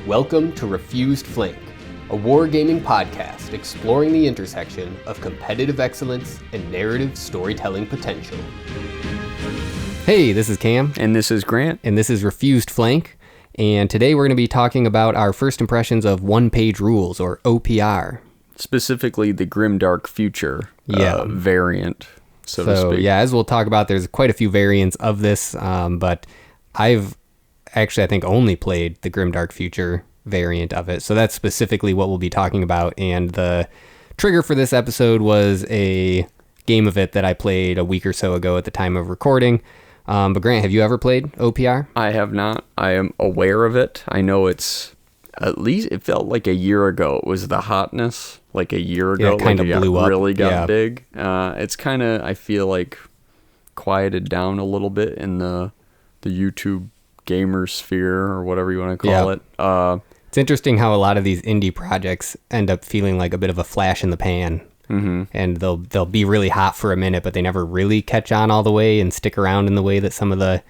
Welcome to Refused Flank, a wargaming podcast exploring the intersection of competitive excellence and narrative storytelling potential. Hey, this is Cam. And this is Grant. And this is Refused Flank. And today we're going to be talking about our first impressions of one-page rules, or OPR. Specifically the Grimdark Future variant, so to speak. Yeah, as we'll talk about, there's quite a few variants of this, but I've actually, I think, only played the Grimdark Future variant of it. So that's specifically what we'll be talking about. And the trigger for this episode was a game of it that I played a week or so ago at the time of recording. But Grant, have you ever played OPR? I have not. I am aware of it. I know it's, at least it felt like a year ago. It was the hotness, like a year ago. Yeah, it kind of blew up. Really got big. It's kind of, I feel like, quieted down a little bit in the YouTube gamer sphere, or whatever you want to call it. It's interesting how a lot of these indie projects end up feeling like a bit of a flash in the pan. Mm-hmm. And they'll be really hot for a minute, but they never really catch on all the way and stick around in the way that some of the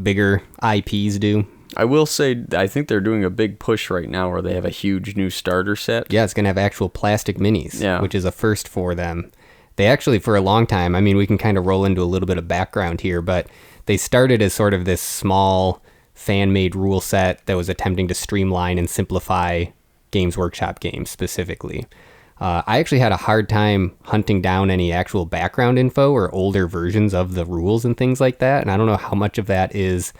bigger IPs do. I will say, I think they're doing a big push right now where they have a huge new starter set. Yeah, it's going to have actual plastic minis, which is a first for them. They actually, for a long time, I mean, we can kind of roll into a little bit of background here, but they started as sort of this small fan-made rule set that was attempting to streamline and simplify Games Workshop games specifically. I actually had a hard time hunting down any actual background info or older versions of the rules and things like that, and I don't know how much of that is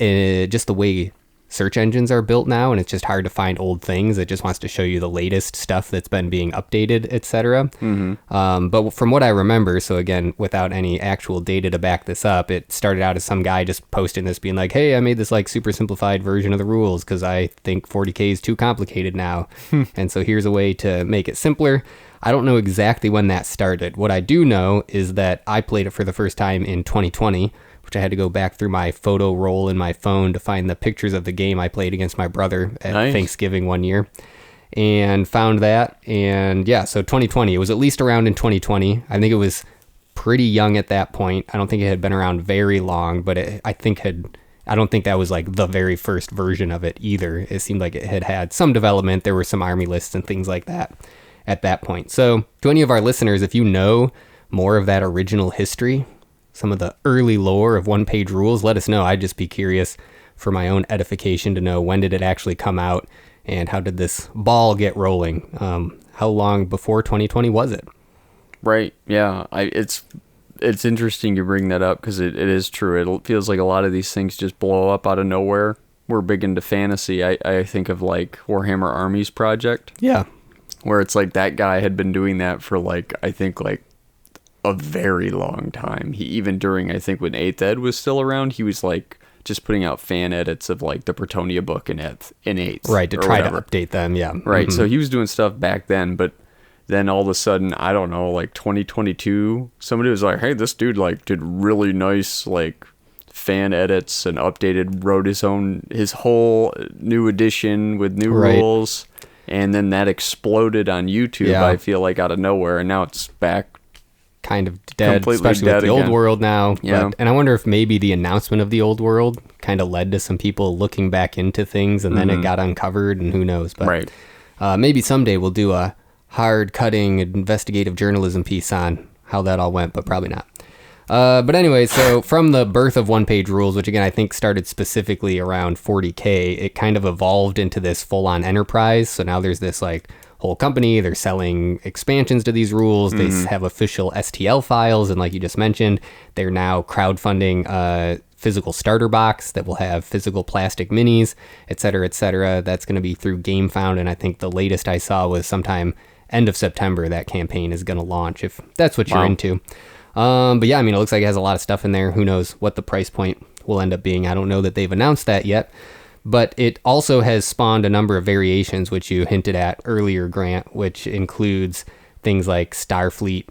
just the way search engines are built now, and it's just hard to find old things. It just wants to show you the latest stuff that's been being updated, etc. Mm-hmm. But from what I remember, so again, without any actual data to back this up, it started out as some guy just posting this, being like, hey, I made this like super simplified version of the rules because I think 40K is too complicated now. And so here's a way to make it simpler. I don't know exactly when that started. What I do know is that I played it for the first time in 2020, which I had to go back through my photo roll in my phone to find the pictures of the game I played against my brother at Thanksgiving one year, and found that. And yeah, so 2020, it was at least around in 2020. I think it was pretty young at that point. I don't think it had been around very long, but I don't think that was like the very first version of it either. It seemed like it had some development. There were some army lists and things like that at that point. So to any of our listeners, if you know more of that original history, some of the early lore of one-page rules, let us know. I'd just be curious for my own edification to know, when did it actually come out and how did this ball get rolling? How long before 2020 was it? Right, yeah. It's interesting you bring that up because it is true. It feels like a lot of these things just blow up out of nowhere. We're big into fantasy. I think of like Warhammer Armies Project. Yeah. Where it's like that guy had been doing that for I think a very long time. He, even during, I think, when 8th Ed was still around, he was like just putting out fan edits of like the Pretonia book in 8th. Right, to try to update them, yeah. Right, so he was doing stuff back then, but then all of a sudden, I don't know, like 2022, somebody was like, hey, this dude like did really nice like fan edits and wrote his whole new edition with new rules, and then that exploded on YouTube, I feel like, out of nowhere, and now it's back kind of dead, completely especially dead with the again. Old World now. Yeah. And I wonder if maybe the announcement of the Old World kind of led to some people looking back into things, and then it got uncovered, and who knows. But maybe someday we'll do a hard-cutting investigative journalism piece on how that all went, but probably not. But anyway, so from the birth of one-page rules, which again I think started specifically around 40K, it kind of evolved into this full-on enterprise. So now there's this like whole company, they're selling expansions to these rules, they have official STL files, and like you just mentioned, they're now crowdfunding a physical starter box that will have physical plastic minis, etc. That's going to be through GameFound, and I think the latest I saw was sometime end of September that campaign is going to launch, if that's what you're into. But yeah, I mean, it looks like it has a lot of stuff in there. Who knows what the price point will end up being. I don't know that they've announced that yet. But it also has spawned a number of variations, which you hinted at earlier, Grant, which includes things like Starfleet,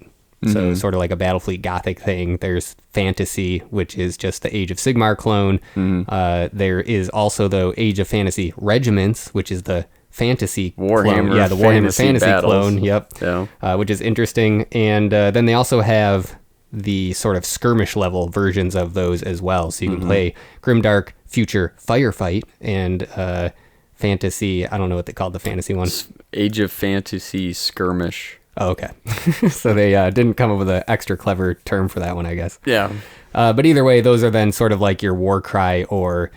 so sort of like a Battlefleet Gothic thing. There's Fantasy, which is just the Age of Sigmar clone. There is also, though, Age of Fantasy Regiments, which is the Fantasy Warhammer clone. Yeah, the Warhammer Fantasy battles. clone, yep, which is interesting. And then they also have the sort of skirmish level versions of those as well. So you can play Grimdark Future Firefight and fantasy. I don't know what they called the fantasy one. Age of Fantasy Skirmish. Oh, okay. So they didn't come up with an extra clever term for that one, I guess. Yeah. But either way, those are then sort of like your Warcry or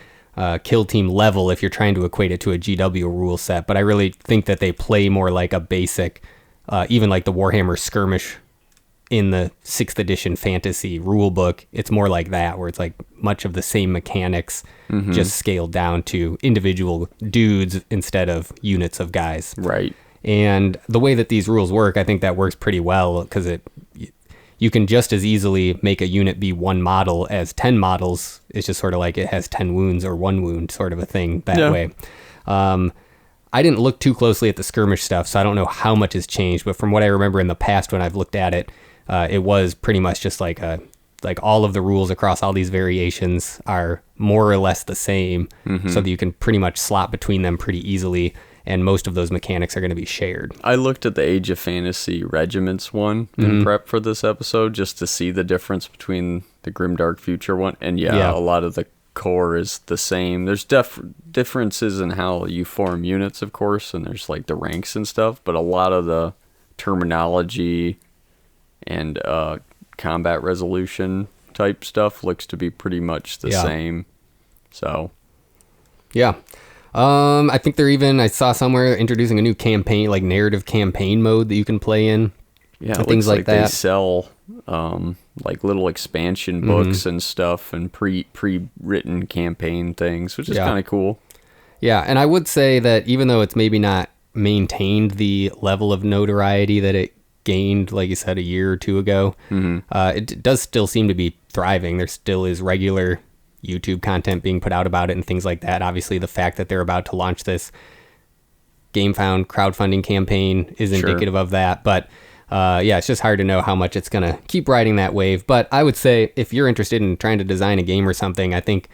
Kill Team level if you're trying to equate it to a GW rule set. But I really think that they play more like a basic, even like the Warhammer Skirmish in the 6th edition fantasy rule book. It's more like that, where it's like much of the same mechanics, just scaled down to individual dudes instead of units of guys. Right. And the way that these rules work, I think that works pretty well, because you can just as easily make a unit be 1 model as 10 models. It's just sort of like it has 10 wounds or 1 wound sort of a thing that way. I didn't look too closely at the skirmish stuff, so I don't know how much has changed. But from what I remember in the past when I've looked at it, it was pretty much just like all of the rules across all these variations are more or less the same, so that you can pretty much slot between them pretty easily. And most of those mechanics are going to be shared. I looked at the Age of Fantasy Regiments one in prep for this episode just to see the difference between the Grimdark Future one. And yeah, a lot of the core is the same. There's differences in how you form units, of course, and there's like the ranks and stuff. But a lot of the terminology and combat resolution type stuff looks to be pretty much the same. So, yeah. I think I saw somewhere introducing a new campaign, like narrative campaign mode that you can play in. Yeah, things like that. They sell like little expansion books and stuff, and pre-written campaign things, which is kind of cool. Yeah, and I would say that even though it's maybe not maintained the level of notoriety that it gained, like you said, a year or two ago, it does still seem to be thriving. There still is regular YouTube content being put out about it and things like that. Obviously, the fact that they're about to launch this GameFound crowdfunding campaign is indicative of that. But it's just hard to know how much it's going to keep riding that wave. But I would say if you're interested in trying to design a game or something, I think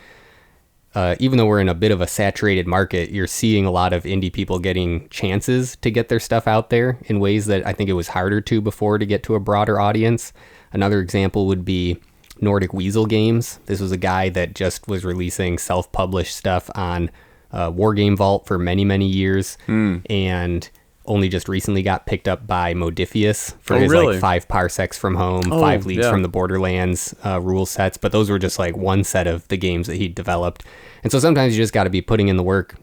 even though we're in a bit of a saturated market, you're seeing a lot of indie people getting chances to get their stuff out there in ways that I think it was harder to before to get to a broader audience. Another example would be Nordic Weasel Games. This was a guy that just was releasing self-published stuff on Wargame Vault for many, many years, and only just recently got picked up by Modifius for his like 5 parsecs from home, 5 leagues from the Borderlands rule sets. But those were just like one set of the games that he developed. And so sometimes you just got to be putting in the work,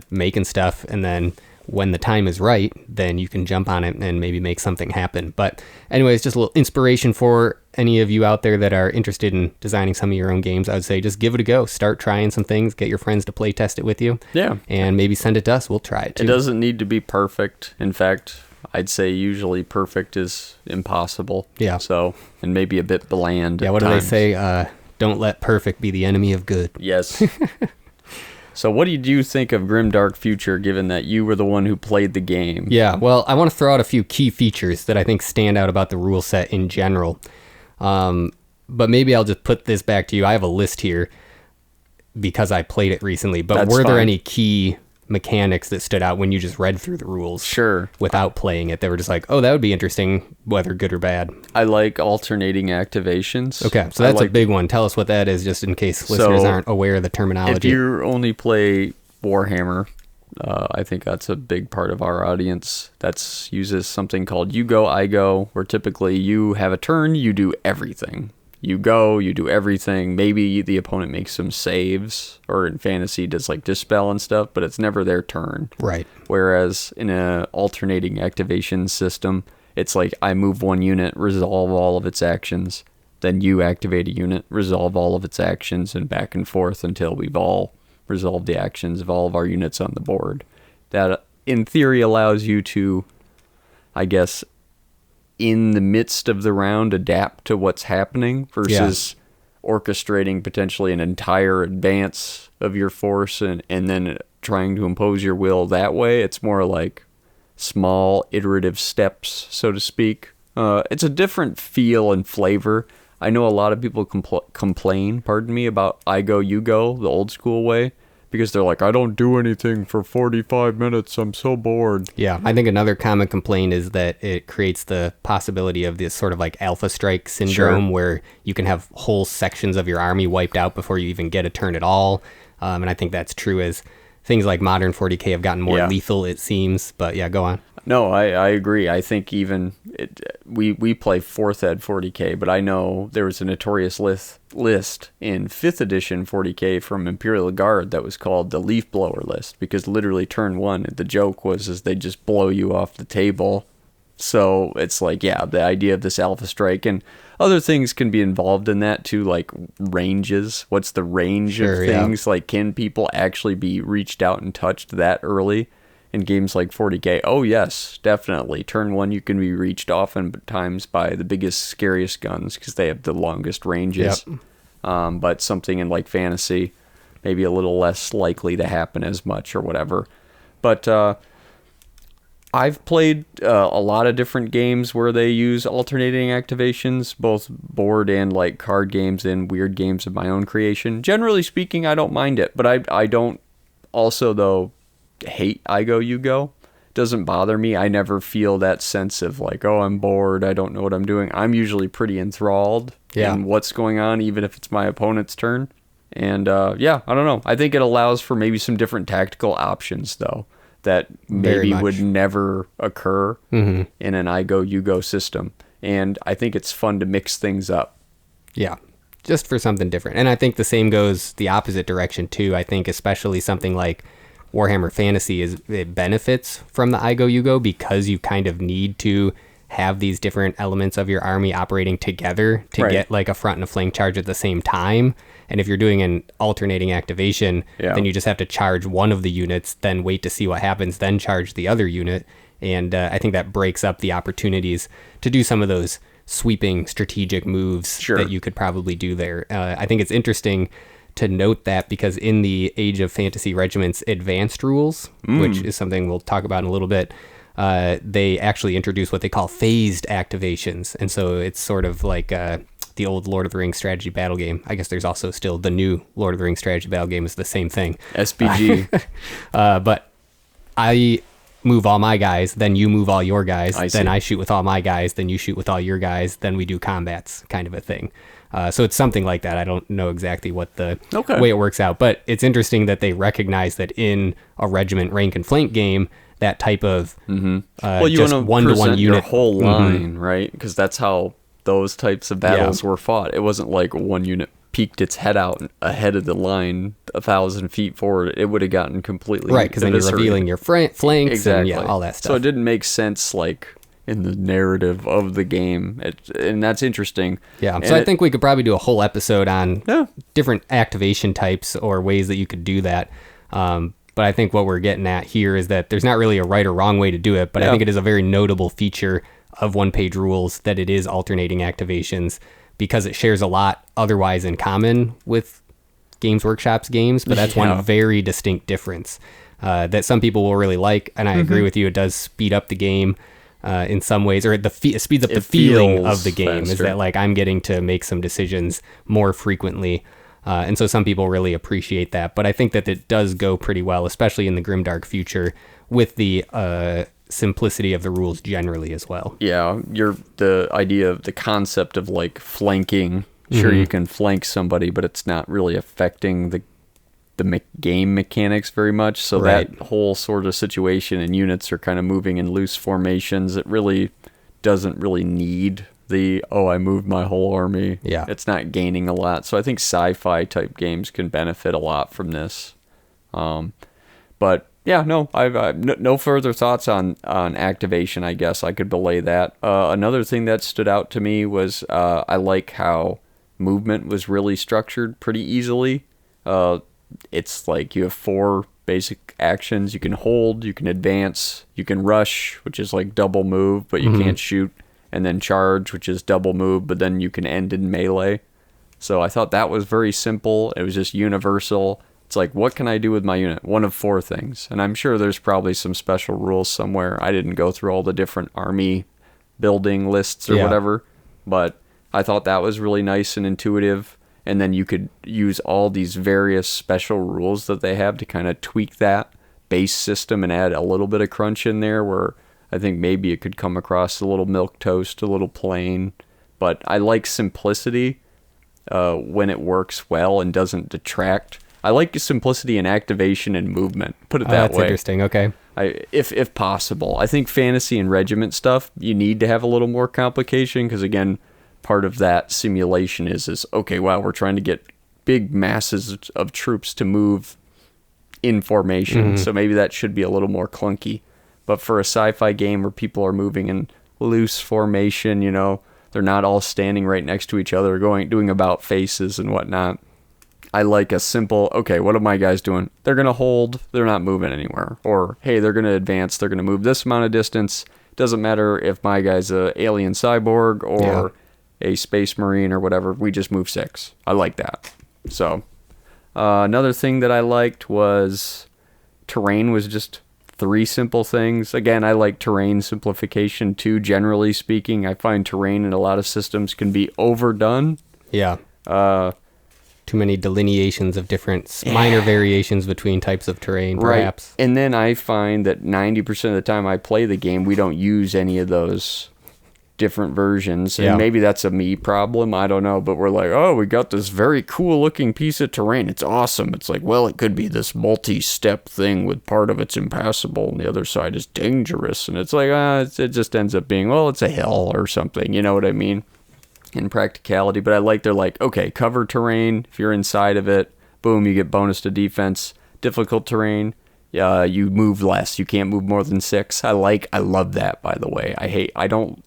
making stuff, and then when the time is right, then you can jump on it and maybe make something happen. But anyways, just a little inspiration for any of you out there that are interested in designing some of your own games. I would say just give it a go. Start trying some things. Get your friends to play test it with you. Yeah. And maybe send it to us. We'll try it too. It doesn't need to be perfect. In fact, I'd say usually perfect is impossible. Yeah. So, and maybe a bit bland. Yeah, what do they say? Don't let perfect be the enemy of good. Yes. So what did you think of Grimdark Future, given that you were the one who played the game? Yeah, well, I want to throw out a few key features that I think stand out about the rule set in general. But maybe I'll just put this back to you. I have a list here because I played it recently. But were there any key mechanics that stood out when you just read through the rules? Sure. Without playing it, they were just like, oh, that would be interesting, whether good or bad. I like alternating activations. Okay, so that's a big one. Tell us what that is, just in case listeners aren't aware of the terminology. If you only play Warhammer, I think that's a big part of our audience. That uses something called you go, I go, where typically you have a turn, you do everything. You go, you do everything. Maybe the opponent makes some saves, or in fantasy does like dispel and stuff, but it's never their turn. Right. Whereas in a alternating activation system, it's like I move one unit, resolve all of its actions. Then you activate a unit, resolve all of its actions, and back and forth until we've all resolved the actions of all of our units on the board. That, in theory, allows you to, I guess, in the midst of the round, adapt to what's happening versus orchestrating potentially an entire advance of your force and then trying to impose your will that way. It's more like small iterative steps, so to speak. It's a different feel and flavor. I know a lot of people complain, about I go, you go, the old school way, because they're like, I don't do anything for 45 minutes. I'm so bored. Yeah, I think another common complaint is that it creates the possibility of this sort of like alpha strike syndrome where you can have whole sections of your army wiped out before you even get a turn at all. And I think that's true as things like modern 40K have gotten more lethal, it seems. But yeah, go on. No, I agree. I think even we play 4th ed 40K, but I know there was a notorious list in 5th edition 40K from Imperial Guard that was called the Leaf Blower list, because literally turn 1, the joke was is they just blow you off the table. So it's like, yeah, the idea of this Alpha Strike and other things can be involved in that too, like ranges. What's the range of things? Yeah. Like, can people actually be reached out and touched that early? In games like 40K, oh yes, definitely. Turn 1, you can be reached oftentimes by the biggest, scariest guns because they have the longest ranges. Yep. But something in like fantasy, maybe a little less likely to happen as much or whatever. But I've played a lot of different games where they use alternating activations, both board and like card games and weird games of my own creation. Generally speaking, I don't mind it, but I don't also though hate I go you go. Doesn't bother me. I never feel that sense of like, oh, I'm bored, I don't know what I'm doing. I'm usually pretty enthralled in what's going on, even if it's my opponent's turn. And I don't know, I think it allows for maybe some different tactical options though that maybe would never occur in an I go you go system. And I think it's fun to mix things up. Yeah, just for something different. And I think the same goes the opposite direction too. I think especially something like Warhammer Fantasy it benefits from the I go you go because you kind of need to have these different elements of your army operating together to get like a front and a flank charge at the same time. And if you're doing an alternating activation, then you just have to charge one of the units, then wait to see what happens, then charge the other unit. And I think that breaks up the opportunities to do some of those sweeping strategic moves that you could probably do there. I think it's interesting to note that because in the Age of Fantasy Regiment's advanced rules, which is something we'll talk about in a little bit, they actually introduce what they call phased activations. And so it's sort of like the old Lord of the Rings strategy battle game. I guess there's also still the new Lord of the Rings strategy battle game is the same thing. SPG. But I move all my guys, then you move all your guys, then I shoot with all my guys, then you shoot with all your guys, then we do combats kind of a thing. So it's something like that. I don't know exactly what the way it works out, but it's interesting that they recognize that in a regiment rank and flank game, that type of well, you just one-to-one unit, your whole line, right? Because that's how those types of battles were fought. It wasn't like one unit peeked its head out ahead of the line 1,000 feet forward. It would have gotten completely because then you're revealing your flanks and all that stuff. So it didn't make sense like in the narrative of the game, and that's interesting. Yeah, so I think we could probably do a whole episode on different activation types or ways that you could do that. But I think what we're getting at here is that there's not really a right or wrong way to do it, but I think it is a very notable feature of one-page rules that it is alternating activations because it shares a lot otherwise in common with Games Workshop's games, but that's one very distinct difference that some people will really like, and I agree with you. It does speed up the game in some ways, or it speeds up the feeling of the game, faster. Is that like I'm getting to make some decisions more frequently. And so some people really appreciate that. But I think that it does go pretty well, especially in the grimdark future, with the simplicity of the rules generally as well. Yeah, the idea of the concept of like flanking. Sure, you can flank somebody, but it's not really affecting the game mechanics very much. So that whole sort of situation and units are kind of moving in loose formations. It really doesn't really need I moved my whole army. Yeah. It's not gaining a lot. So I think sci-fi type games can benefit a lot from this. But yeah, no, I've no further thoughts on activation, I guess. I could belay that. Another thing that stood out to me was I like how movement was really structured pretty easily. It's like you have 4 basic actions. You can hold, you can advance, you can rush, which is like double move, but you can't shoot. And then charge, which is double move, but then you can end in melee. So I thought that was very simple. It was just universal. It's like, what can I do with my unit? One of 4 things. And I'm sure there's probably some special rules somewhere. I didn't go through all the different army building lists or whatever, but I thought that was really nice and intuitive. And then you could use all these various special rules that they have to kind of tweak that base system and add a little bit of crunch in there where I think maybe it could come across a little milquetoast, a little plain, but I like simplicity when it works well and doesn't detract I like simplicity and activation and movement. Put it that way. That's interesting. Okay. If possible. I think fantasy and regiment stuff, you need to have a little more complication because, again, part of that simulation is okay, wow, we're trying to get big masses of troops to move in formation, so maybe that should be a little more clunky. But for a sci-fi game where people are moving in loose formation, you know, they're not all standing right next to each other, doing about faces and whatnot. I like a simple, okay, what are my guys doing? They're going to hold, they're not moving anywhere. Or, hey, they're going to advance, they're going to move this amount of distance. Doesn't matter if my guy's a alien cyborg or a space marine or whatever, we just move 6. I like that. So, another thing that I liked was terrain was just 3 simple things. Again, I like terrain simplification too, generally speaking. I find terrain in a lot of systems can be overdone. Yeah. Too many delineations of different minor variations between types of terrain, perhaps. Right. And then I find that 90% of the time I play the game, we don't use any of those different versions. And maybe that's a me problem. I don't know. But we're like, oh, we got this very cool looking piece of terrain. It's awesome. It's like, well, it could be this multi-step thing with part of it's impassable and the other side is dangerous. And it's like, it just ends up being, well, it's a hill or something. You know what I mean? In practicality. But they're like, okay, cover terrain. If you're inside of it, boom, you get bonus to defense. Difficult terrain, you move less. You can't move more than 6. I love that, by the way.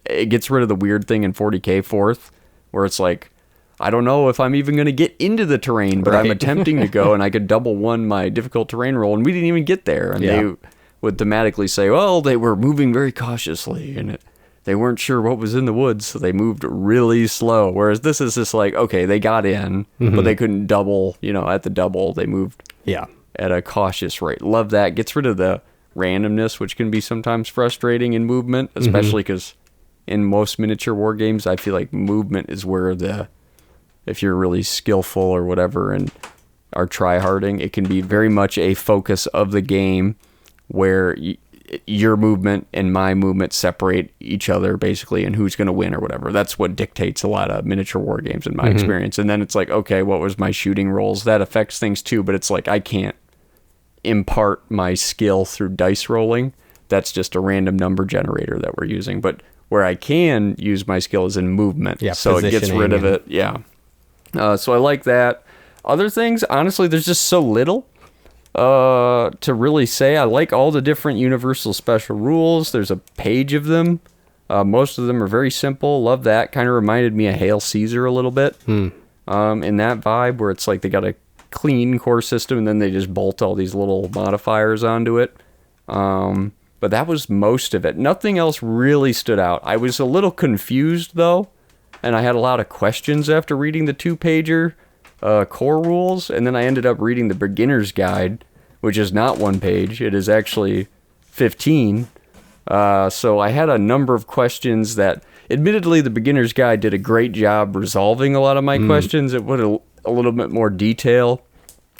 It gets rid of the weird thing in 40K 4th, where it's like, I don't know if I'm even going to get into the terrain, but I'm attempting to go, and I could double 1 my difficult terrain roll, and we didn't even get there. And they would thematically say, well, they were moving very cautiously, and they weren't sure what was in the woods, so they moved really slow. Whereas this is just like, okay, they got in, but they couldn't double, at the double. They moved at a cautious rate. Love that. Gets rid of the randomness, which can be sometimes frustrating in movement, especially because in most miniature war games, I feel like movement is where if you're really skillful or whatever and are try-harding, it can be very much a focus of the game where your movement and my movement separate each other basically, and who's going to win or whatever. That's what dictates a lot of miniature war games in my experience. And then it's like, okay, what was my shooting rolls? That affects things too, but it's like I can't impart my skill through dice rolling. That's just a random number generator that we're using. But where I can use my skill is in movement. So it gets rid of it. So I like that. Other things, honestly, there's just so little to really say. I like all the different universal special rules. There's a page of them. Most of them are very simple. Love that. Kind of reminded me of Hail Caesar a little bit. In that vibe where it's like they got a clean core system and then they just bolt all these little modifiers onto it. But that was most of it. Nothing else really stood out. I was a little confused though, and I had a lot of questions after reading the 2-pager core rules, and then I ended up reading the beginner's guide, which is not 1 page. It is actually 15. So I had a number of questions that, admittedly, the beginner's guide did a great job resolving a lot of my questions. It put a little bit more detail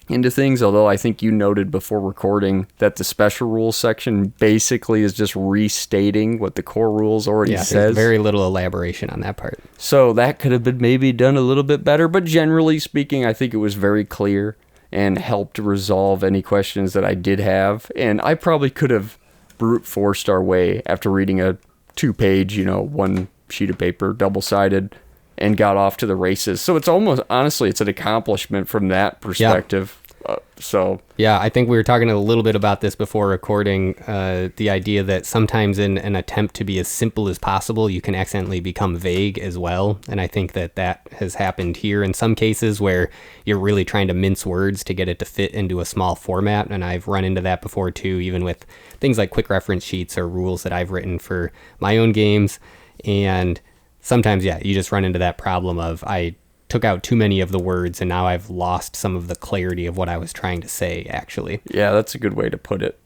into things, although I think you noted before recording that the special rules section basically is just restating what the core rules already says. Very little elaboration on that part. So that could have been maybe done a little bit better, but generally speaking, I think it was very clear and helped resolve any questions that I did have. And I probably could have brute forced our way after reading a 2-page, 1 sheet of paper, double-sided, and got off to the races. So it's almost, honestly, it's an accomplishment from that perspective. I think we were talking a little bit about this before recording, the idea that sometimes in an attempt to be as simple as possible, you can accidentally become vague as well. And I think that has happened here in some cases where you're really trying to mince words to get it to fit into a small format. And I've run into that before too, even with things like quick reference sheets or rules that I've written for my own games. And sometimes, you just run into that problem of I took out too many of the words and now I've lost some of the clarity of what I was trying to say, actually. Yeah, that's a good way to put it.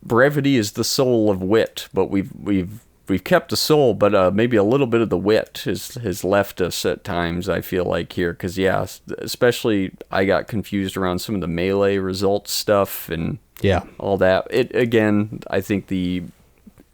Brevity is the soul of wit, but we've kept the soul, but maybe a little bit of the wit has left us at times, I feel like, here. Because, especially I got confused around some of the melee results stuff and all that. Again, I think the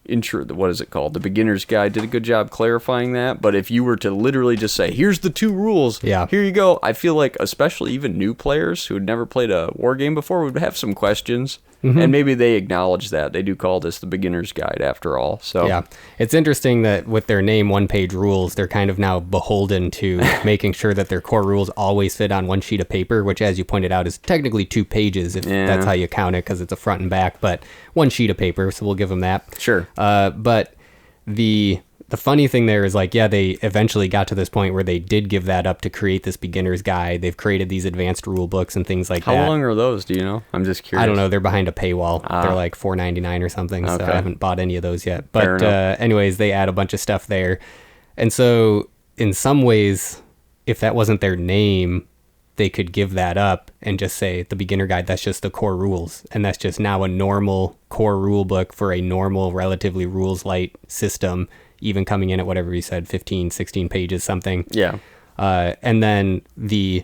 what is it called? The beginner's guide did a good job clarifying that. But if you were to literally just say, here's the 2 rules, here you go, I feel like especially even new players who had never played a war game before would have some questions. And maybe they acknowledge that. They do call this the beginner's guide after all. So yeah, it's interesting that with their name, one-page rules, they're kind of now beholden to making sure that their core rules always fit on one sheet of paper, which, as you pointed out, is technically 2 pages if that's how you count it, because it's a front and back, but one sheet of paper, so we'll give them that. Sure. But the funny thing there is, like, yeah, they eventually got to this point where they did give that up to create this beginner's guide. They've created these advanced rule books and things like that. How long are those? Do you know? I'm just curious. I don't know. They're behind a paywall. They're like $4.99 or something. Okay. So I haven't bought any of those yet. But anyways, they add a bunch of stuff there. And so in some ways, if that wasn't their name, they could give that up and just say the beginner guide, that's just the core rules. And that's just now a normal core rule book for a normal, relatively rules light system, even coming in at whatever you said, 15, 16 pages, something. Yeah. And then the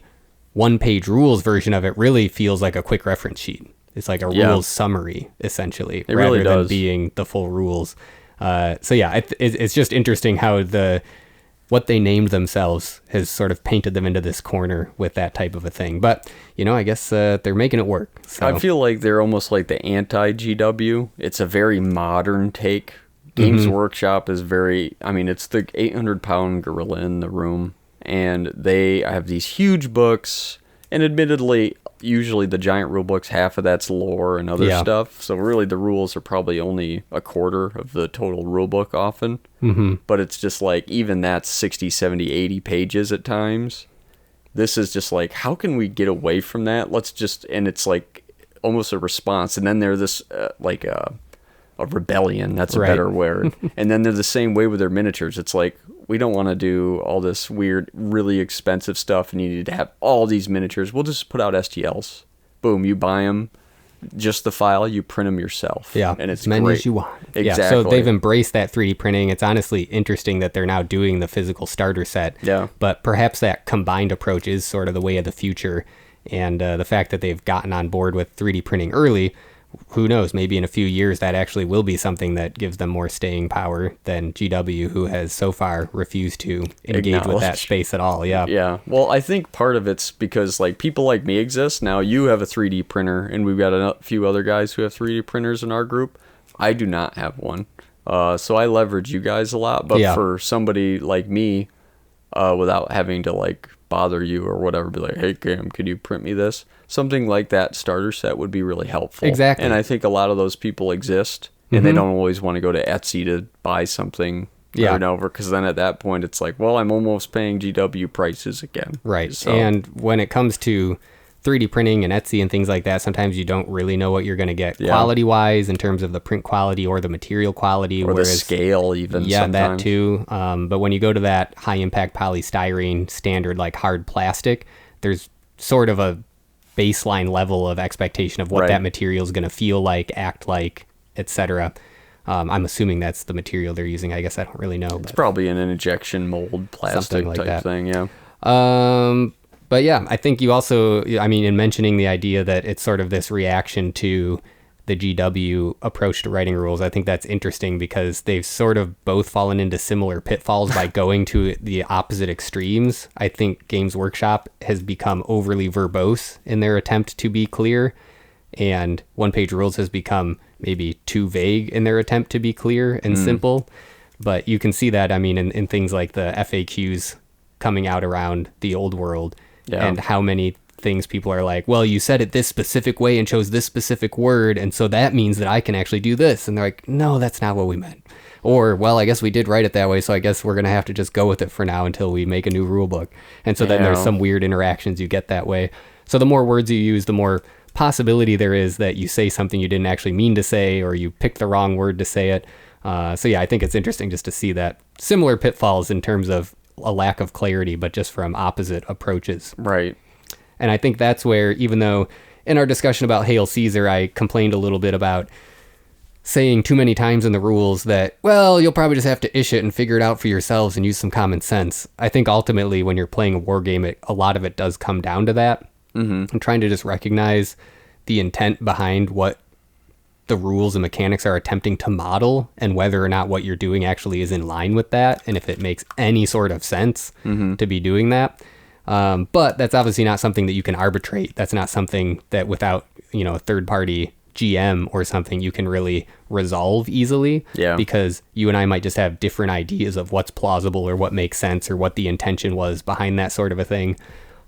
1-page rules version of it really feels like a quick reference sheet. It's like a rules summary, essentially, rather than being the full rules. So yeah, it's just interesting how what they named themselves has sort of painted them into this corner with that type of a thing. But, I guess they're making it work. So. I feel like they're almost like the anti-GW. It's a very modern take. Games Workshop is it's the 800-pound gorilla in the room, and they have these huge books, and admittedly, usually the giant rule books, half of that's lore and other stuff, so really the rules are probably only a quarter of the total rule book often, but it's just like, even that's 60, 70, 80 pages at times. This is just like, how can we get away from that? And it's like almost a response, and then there's this, a rebellion, that's a better word. And then they're the same way with their miniatures. It's like, we don't want to do all this weird, really expensive stuff and you need to have all these miniatures. We'll just put out STLs. Boom, you buy them, just the file, you print them yourself. Yeah, and it's as many great. as you want. Exactly. Yeah, so they've embraced that 3D printing. It's honestly interesting that they're now doing the physical starter set. Yeah. But perhaps that combined approach is sort of the way of the future. And the fact that they've gotten on board with 3D printing early, who knows, maybe in a few years that actually will be something that gives them more staying power than GW, who has so far refused to engage with that space at all. Yeah. Well, I think part of it's because like people like me exist. Now you have a 3D printer, and we've got a few other guys who have 3D printers in our group. I do not have one. So I leverage you guys a lot. But for somebody like me, without having to like bother you or whatever, be like, hey Cam, could you print me this? Something like that starter set would be really helpful. Exactly. And I think a lot of those people exist, and they don't always want to go to Etsy to buy something over and over, because then at that point it's like, well, I'm almost paying GW prices again. Right. So. And when it comes to 3D printing and Etsy and things like that, sometimes you don't really know what you're going to get quality-wise in terms of the print quality or the material quality. Or the scale even sometimes. That too. But when you go to that high-impact polystyrene standard, like hard plastic, there's sort of a baseline level of expectation of what that material is going to feel like, act like, etc. I'm assuming that's the material they're using. I guess I don't really know. It's probably an injection mold plastic like type that. Thing, yeah. But yeah, I think you also, in mentioning the idea that it's sort of this reaction to the GW approach to writing rules, I think that's interesting because they've sort of both fallen into similar pitfalls by going to the opposite extremes. I think Games Workshop has become overly verbose in their attempt to be clear, and 1-page rules has become maybe too vague in their attempt to be clear and simple. But you can see that, in things like the FAQs coming out around the old world, and how many things people are like, well, you said it this specific way and chose this specific word, and so that means that I can actually do this. And they're like, no, that's not what we meant. Or, well, I guess we did write it that way, so I guess we're going to have to just go with it for now until we make a new rule book. And so then there's some weird interactions you get that way. So the more words you use, the more possibility there is that you say something you didn't actually mean to say, or you picked the wrong word to say it. So yeah, I think it's interesting just to see that similar pitfalls in terms of a lack of clarity, but just from opposite approaches. Right. And I think that's where, even though in our discussion about Hail Caesar, I complained a little bit about saying too many times in the rules that, well, you'll probably just have to ish it and figure it out for yourselves and use some common sense. I think ultimately when you're playing a war game, a lot of it does come down to that. And trying to just recognize the intent behind what the rules and mechanics are attempting to model, and whether or not what you're doing actually is in line with that, and if it makes any sort of sense to be doing that. But that's obviously not something that you can arbitrate. That's not something that without, a third-party GM or something you can really resolve easily. Yeah. Because you and I might just have different ideas of what's plausible or what makes sense or what the intention was behind that sort of a thing.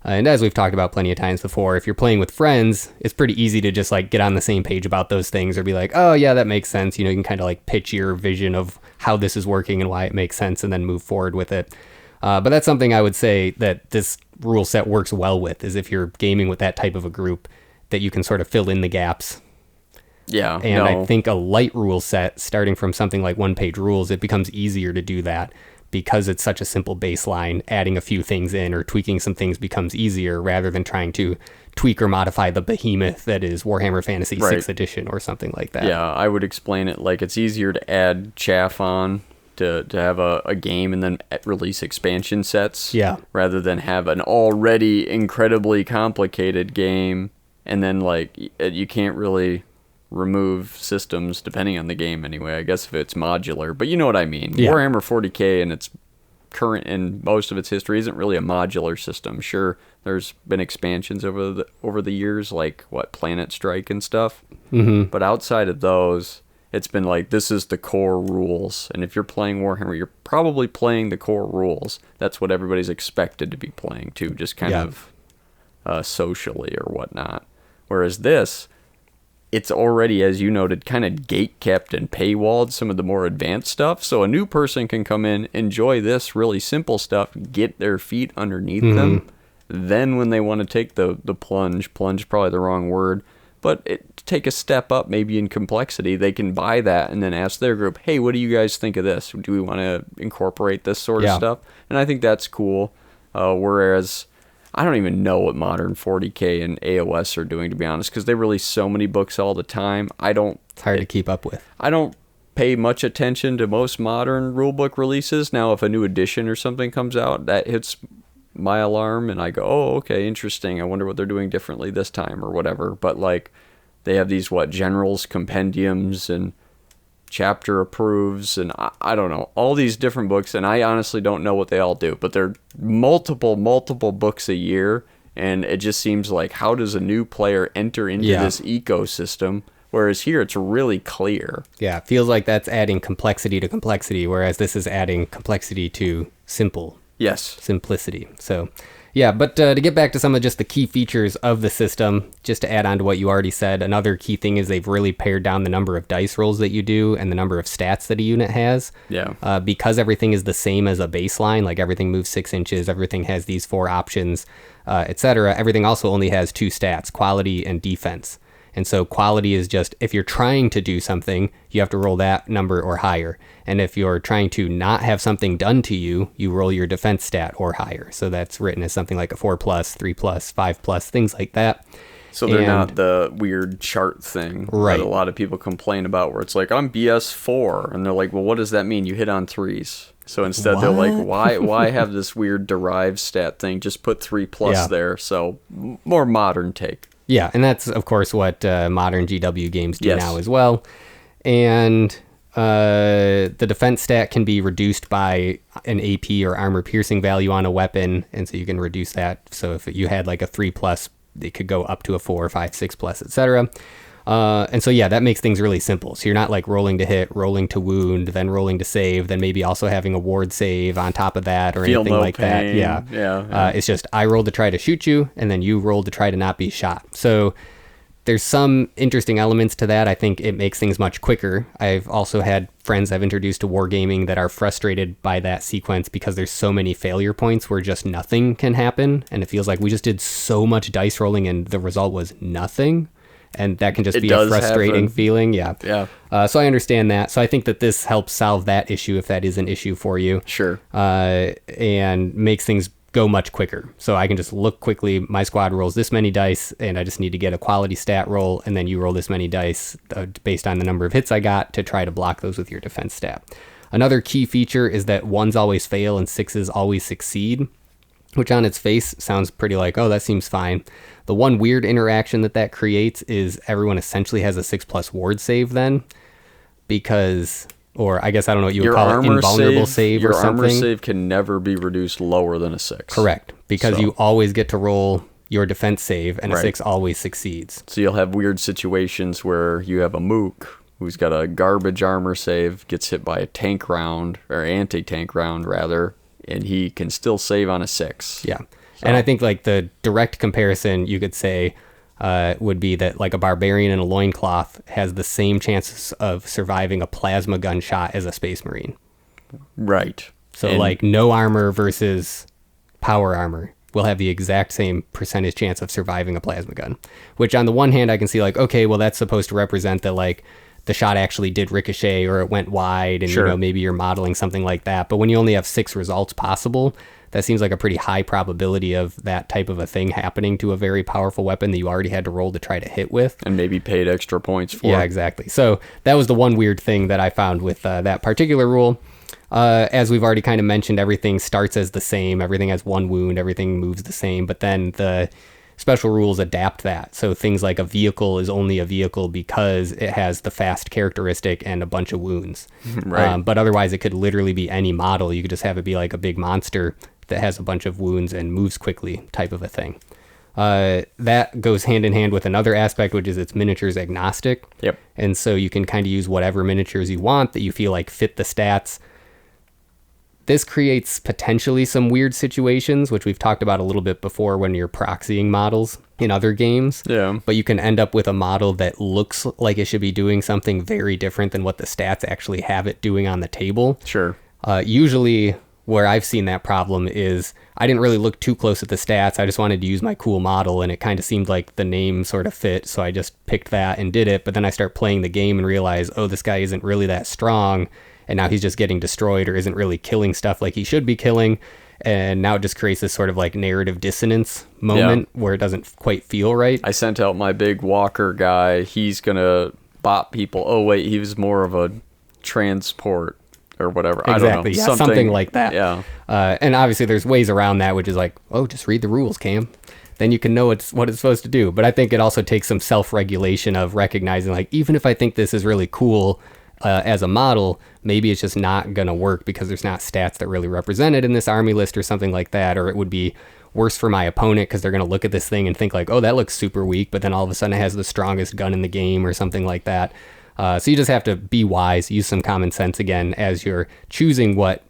And as we've talked about plenty of times before, if you're playing with friends, it's pretty easy to just like get on the same page about those things or be like, oh yeah, that makes sense. You can kind of like pitch your vision of how this is working and why it makes sense and then move forward with it. But that's something I would say that this rule set works well with, is if you're gaming with that type of a group, that you can sort of fill in the gaps. Yeah. And I think a light rule set, starting from something like one-page rules, it becomes easier to do that because it's such a simple baseline. Adding a few things in or tweaking some things becomes easier rather than trying to tweak or modify the behemoth that is Warhammer Fantasy 6th edition or something like that. Yeah, I would explain it like it's easier to add chaff on to have a game and then release expansion sets. Yeah. Rather than have an already incredibly complicated game and then like you can't really remove systems depending on the game anyway. I guess if it's modular, but you know what I mean. Yeah. Warhammer 40K and its current and most of its history isn't really a modular system. Sure, there's been expansions over the years, like Planet Strike and stuff. But outside of those, it's been like, this is the core rules, and if you're playing Warhammer, you're probably playing the core rules. That's what everybody's expected to be playing too, just kind of socially or whatnot. Whereas this, it's already, as you noted, kind of gate-kept and paywalled some of the more advanced stuff. So a new person can come in, enjoy this really simple stuff, get their feet underneath them. Then when they want to take the plunge probably the wrong word, but take a step up maybe in complexity, they can buy that and then ask their group, hey, what do you guys think of this? Do we want to incorporate this sort of stuff? And I think that's cool. Whereas I don't even know what modern 40K and AOS are doing, to be honest, because they release so many books all the time. It's hard to keep up with. I don't pay much attention to most modern rulebook releases. Now, if a new edition or something comes out, that hits my alarm, and I go, oh, okay, interesting. I wonder what they're doing differently this time or whatever. But, like, they have these, generals compendiums and chapter approves, and I don't know, all these different books, and I honestly don't know what they all do, but they're multiple books a year, and it just seems like, how does a new player enter into this ecosystem? Whereas here, it's really clear. Yeah, it feels like that's adding complexity to complexity, whereas this is adding complexity to simplicity. So, yeah, but to get back to some of just the key features of the system, just to add on to what you already said, another key thing is they've really pared down the number of dice rolls that you do and the number of stats that a unit has. Yeah. Because everything is the same as a baseline, like everything moves 6 inches, everything has these 4 options, etc. Everything also only has 2 stats, quality and defense. And so quality is just, if you're trying to do something, you have to roll that number or higher. And if you're trying to not have something done to you, you roll your defense stat or higher. So that's written as something like a 4+, 3+, 5+, things like that. So they're not the weird chart thing that a lot of people complain about, where it's like, I'm BS4. And they're like, well, what does that mean? You hit on 3s. So instead they're like, why have this weird derived stat thing? Just put 3+ there. So more modern take. Yeah, and that's, of course, what modern GW games do now as well. And the defense stat can be reduced by an AP or armor piercing value on a weapon, and so you can reduce that. So if you had like a 3+, it could go up to a 4, 5, 6+, etc. And so, yeah, that makes things really simple. So you're not like rolling to hit, rolling to wound, then rolling to save, then maybe also having a ward save on top of that or anything like that. Yeah. It's just, I roll to try to shoot you, and then you roll to try to not be shot. So there's some interesting elements to that. I think it makes things much quicker. I've also had friends I've introduced to wargaming that are frustrated by that sequence because there's so many failure points where just nothing can happen. And it feels like we just did so much dice rolling and the result was nothing. And that can just be a frustrating feeling. Yeah. So I understand that. So I think that this helps solve that issue if that is an issue for you. Sure. And makes things go much quicker. So I can just look quickly, my squad rolls this many dice, and I just need to get a quality stat roll, and then you roll this many dice based on the number of hits I got to try to block those with your defense stat. Another key feature is that 1s always fail and 6s always succeed. which on its face sounds pretty like, oh, that seems fine. The one weird interaction that creates is everyone essentially has a 6+ ward save then, because, or I guess I don't know what you would call it, invulnerable save or something. Your armor save can never be reduced lower than a 6. Correct, because you always get to roll your defense save, and a 6 always succeeds. So you'll have weird situations where you have a mook who's got a garbage armor save, gets hit by a tank round, or anti-tank round rather, and he can still save on a 6. Yeah. So. And I think like the direct comparison you could say would be that like a barbarian in a loincloth has the same chances of surviving a plasma gunshot as a space marine. Right. So like no armor versus power armor will have the exact same percentage chance of surviving a plasma gun, which on the one hand I can see like, okay, well that's supposed to represent that like the shot actually did ricochet or it went wide, and you know, maybe you're modeling something like that. But when you only have 6 results possible, that seems like a pretty high probability of that type of a thing happening to a very powerful weapon that you already had to roll to try to hit with. And maybe paid extra points for. Yeah, exactly. So that was the one weird thing that I found with that particular rule. As we've already kind of mentioned, everything starts as the same. Everything has 1 wound. Everything moves the same. But then the special rules adapt that. So things like a vehicle is only a vehicle because it has the fast characteristic and a bunch of wounds. Right. But otherwise, it could literally be any model. You could just have it be like a big monster that has a bunch of wounds and moves quickly type of a thing. That goes hand in hand with another aspect, which is it's miniatures agnostic. Yep. And so you can kind of use whatever miniatures you want that you feel like fit the stats. This creates potentially some weird situations, which we've talked about a little bit before when you're proxying models in other games. Yeah. But you can end up with a model that looks like it should be doing something very different than what the stats actually have it doing on the table. Sure. Usually where I've seen that problem is I didn't really look too close at the stats. I just wanted to use my cool model, and it kind of seemed like the name sort of fit, so I just picked that and did it. But then I start playing the game and realize, oh, this guy isn't really that strong, and now he's just getting destroyed or isn't really killing stuff like he should be killing. And now it just creates this sort of like narrative dissonance moment where it doesn't quite feel right. I sent out my big walker guy. He's going to bop people. Oh, wait, he was more of a transport or whatever. Exactly. I don't know. Yeah, something like that. Yeah. And obviously there's ways around that, which is like, oh, just read the rules, Cam. Then you can know what it's supposed to do. But I think it also takes some self-regulation of recognizing, like, even if I think this is really cool as a model, maybe it's just not going to work because there's not stats that really represent it in this army list or something like that. Or it would be worse for my opponent because they're going to look at this thing and think like, oh, that looks super weak. But then all of a sudden it has the strongest gun in the game or something like that. So you just have to be wise, use some common sense again as you're choosing what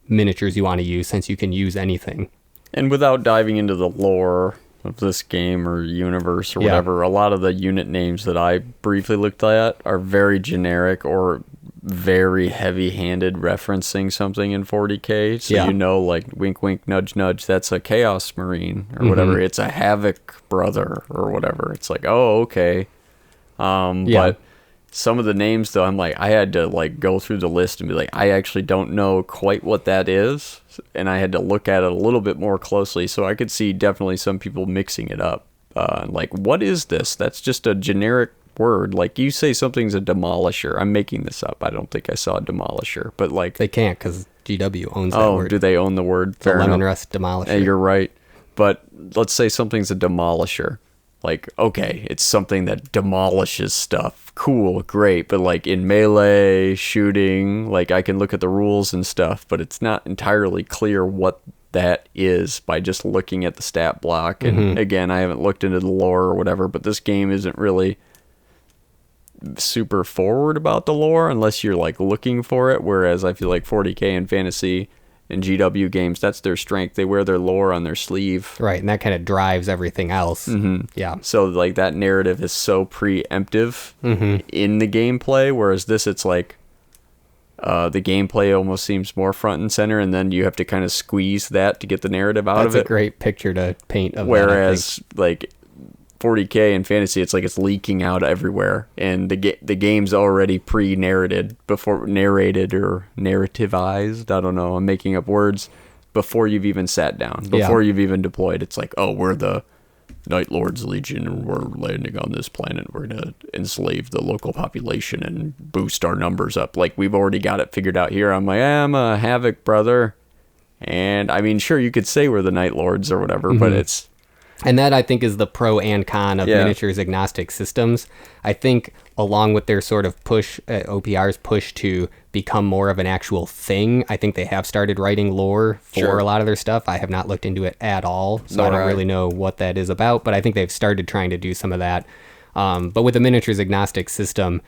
miniatures you want to use, since you can use anything. And without diving into the lore of this game or universe or whatever, a lot of the unit names that I briefly looked at are very generic or very heavy-handed referencing something in 40K. So you know, like, wink, wink, nudge, nudge, that's a Chaos Marine or whatever. It's a Havoc brother or whatever. It's like, oh, okay. But some of the names, though, I'm like, I had to like go through the list and be like, I actually don't know quite what that is, and I had to look at it a little bit more closely, so I could see definitely some people mixing it up. Like, what is this? That's just a generic word. Like, you say something's a demolisher. I'm making this up. I don't think I saw a demolisher, but like they can't because GW owns that word. Oh, do they own the word? The Lemon Rust demolisher. Yeah, you're right. But let's say something's a demolisher. Like, okay, it's something that demolishes stuff. Cool, great. But like in melee, shooting, like I can look at the rules and stuff, but it's not entirely clear what that is by just looking at the stat block. And again, I haven't looked into the lore or whatever, but this game isn't really super forward about the lore unless you're like looking for it. Whereas I feel like 40K and fantasy and GW games, that's their strength. They wear their lore on their sleeve. Right, and that kind of drives everything else. Yeah. So like that narrative is so preemptive in the gameplay, whereas this, it's like the gameplay almost seems more front and center, and then you have to kind of squeeze that to get the narrative out of it. That's a great picture to paint of whereas that, like 40K and fantasy, it's like it's leaking out everywhere, and the game's already pre-narrated before narrated or narrativized. I don't know. I'm making up words before you've even sat down, before you've even deployed. It's like, oh, we're the Night Lord's Legion, and we're landing on this planet. We're gonna enslave the local population and boost our numbers up. Like we've already got it figured out here. I'm like, I'm a Havoc brother. And I mean, sure, you could say we're the Night Lords or whatever, but it's... And that, I think, is the pro and con of miniatures agnostic systems. I think along with their sort of push, OPR's push to become more of an actual thing, I think they have started writing lore for a lot of their stuff. I have not looked into it at all, so I don't really know what that is about, but I think they've started trying to do some of that. But with a miniatures agnostic system,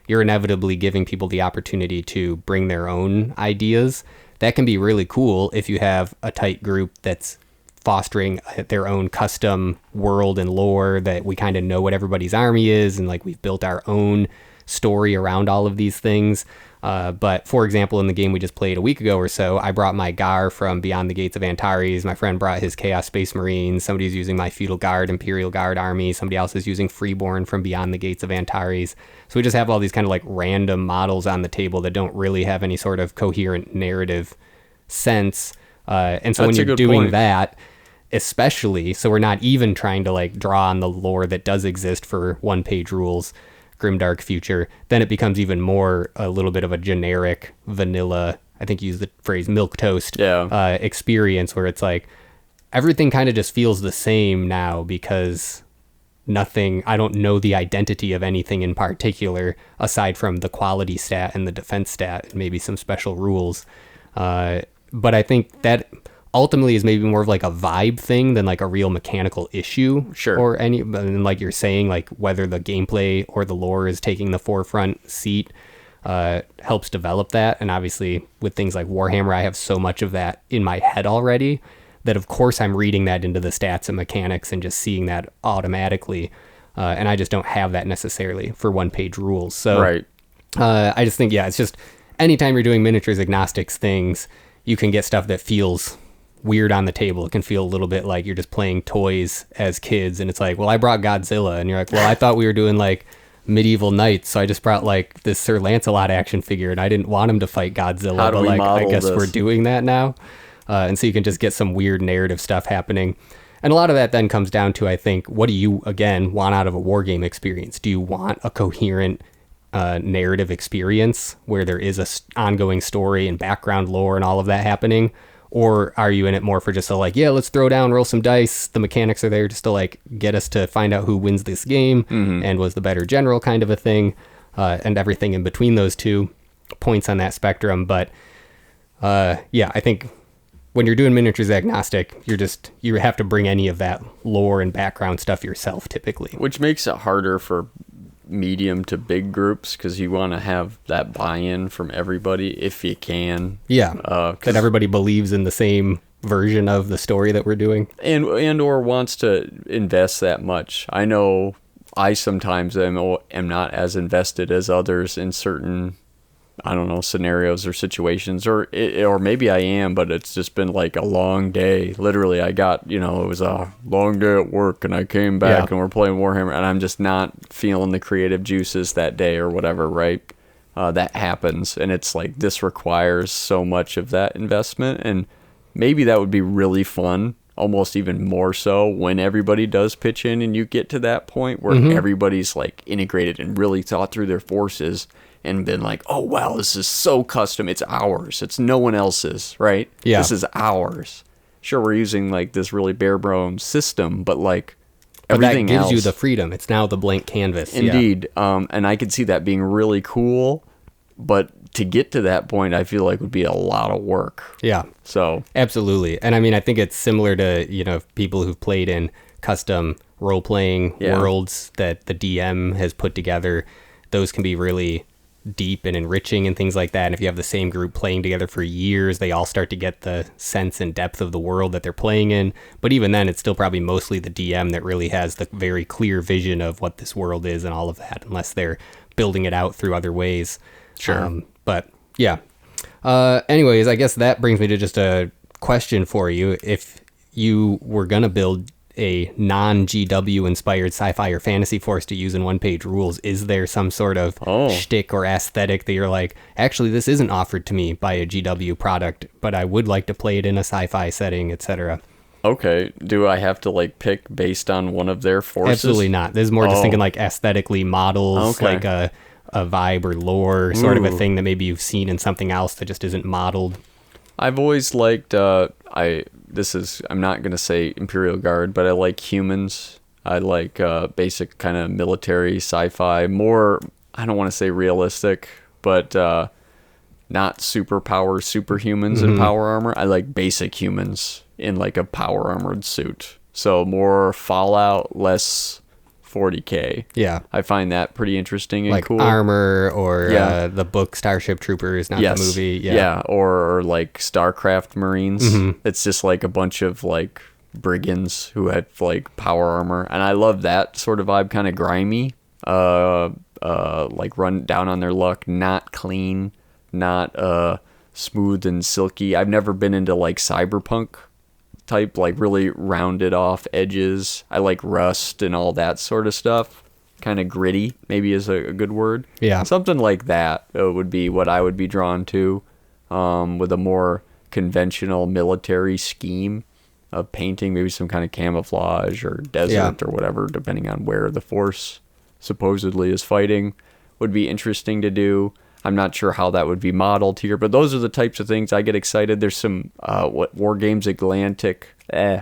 you're inevitably giving people the opportunity to bring their own ideas. That can be really cool if you have a tight group that's fostering their own custom world and lore, that we kind of know what everybody's army is, and like we've built our own story around all of these things. But for example, in the game we just played a week ago or so, I brought my Gar from Beyond the Gates of Antares. My friend brought his Chaos Space Marines. Somebody's using my Feudal Guard, Imperial Guard army. Somebody else is using Freeborn from Beyond the Gates of Antares. So we just have all these kind of like random models on the table that don't really have any sort of coherent narrative sense. And so when you're doing that, especially, so we're not even trying to like draw on the lore that does exist for one-page rules, Grimdark Future, then it becomes even more a little bit of a generic vanilla, I think you use the phrase milquetoast experience, where it's like everything kind of just feels the same now because I don't know the identity of anything in particular aside from the quality stat and the defense stat and maybe some special rules. But I think that ultimately is maybe more of like a vibe thing than like a real mechanical issue. Sure. Or any, and like you're saying, like whether the gameplay or the lore is taking the forefront seat helps develop that. And obviously with things like Warhammer, I have so much of that in my head already that of course I'm reading that into the stats and mechanics and just seeing that automatically. And I just don't have that necessarily for one-page rules. So I just think, it's just anytime you're doing miniatures agnostics things, you can get stuff that feels weird on the table. It can feel a little bit like you're just playing toys as kids, and it's like, well, I brought Godzilla, and you're like, well, I thought we were doing like medieval knights, so I just brought like this Sir Lancelot action figure, and I didn't want him to fight Godzilla, but like I guess we're doing that now. And so you can just get some weird narrative stuff happening. And a lot of that then comes down to, I think, what do you, again, want out of a war game experience? Do you want a coherent narrative experience where there is a ongoing story and background lore and all of that happening? Or are you in it more for just a like, let's throw down, roll some dice, the mechanics are there just to like get us to find out who wins this game and was the better general kind of a thing, and everything in between those two points on that spectrum. But I think when you're doing miniatures agnostic, you have to bring any of that lore and background stuff yourself typically, which makes it harder for medium to big groups because you want to have that buy-in from everybody if you can. That everybody believes in the same version of the story that we're doing, and or wants to invest that much. I know I sometimes am not as invested as others in certain, I don't know, scenarios or situations, or maybe I am, but it's just been like a long day. Literally, I got, it was a long day at work, and I came back and we're playing Warhammer, and I'm just not feeling the creative juices that day or whatever, right? That happens, and it's like this requires so much of that investment, and maybe that would be really fun, almost even more so when everybody does pitch in and you get to that point where everybody's like integrated and really thought through their forces and been like, oh, wow, this is so custom. It's ours. It's no one else's, right? Yeah. This is ours. Sure, we're using like this really bare bones system, but like everything else. That gives you the freedom. It's now the blank canvas. Indeed. And I could see that being really cool, but to get to that point, I feel like would be a lot of work. Yeah. So. Absolutely. And I mean, I think it's similar to, people who've played in custom role-playing worlds that the DM has put together. Those can be really deep and enriching and things like that. And if you have the same group playing together for years, they all start to get the sense and depth of the world that they're playing in. But even then, it's still probably mostly the DM that really has the very clear vision of what this world is and all of that, unless they're building it out through other ways. Sure. But yeah. Anyways, I guess that brings me to just a question for you. If you were going to build a non-GW inspired sci-fi or fantasy force to use in one-page rules, is there some sort of shtick or aesthetic that you're like, actually, this isn't offered to me by a GW product, but I would like to play it in a sci-fi setting, etc.? Okay. Do I have to like pick based on one of their forces? Absolutely not. This is more just thinking like aesthetically models, like a vibe or lore sort of a thing that maybe you've seen in something else that just isn't modeled. I've always liked, I'm not going to say Imperial Guard, but I like humans. I like basic kind of military sci-fi, more, I don't want to say realistic, but not superhumans in power armor. I like basic humans in like a power armored suit. So more Fallout, less 40K. Yeah. I find that pretty interesting and like cool. Armor or the book Starship Troopers, not the movie. Yeah. Or like StarCraft Marines. It's just like a bunch of like brigands who had like power armor. And I love that sort of vibe, kind of grimy. Like run down on their luck, not clean, not smooth and silky. I've never been into like cyberpunk type, like really rounded off edges. I like rust and all that sort of stuff. Kind of gritty, maybe is a good word. Yeah. Something like that would be what I would be drawn to, with a more conventional military scheme of painting, maybe some kind of camouflage or desert or whatever, depending on where the force supposedly is fighting, would be interesting to do. I'm not sure how that would be modeled here, but those are the types of things I get excited. There's some what War Games Atlantic does,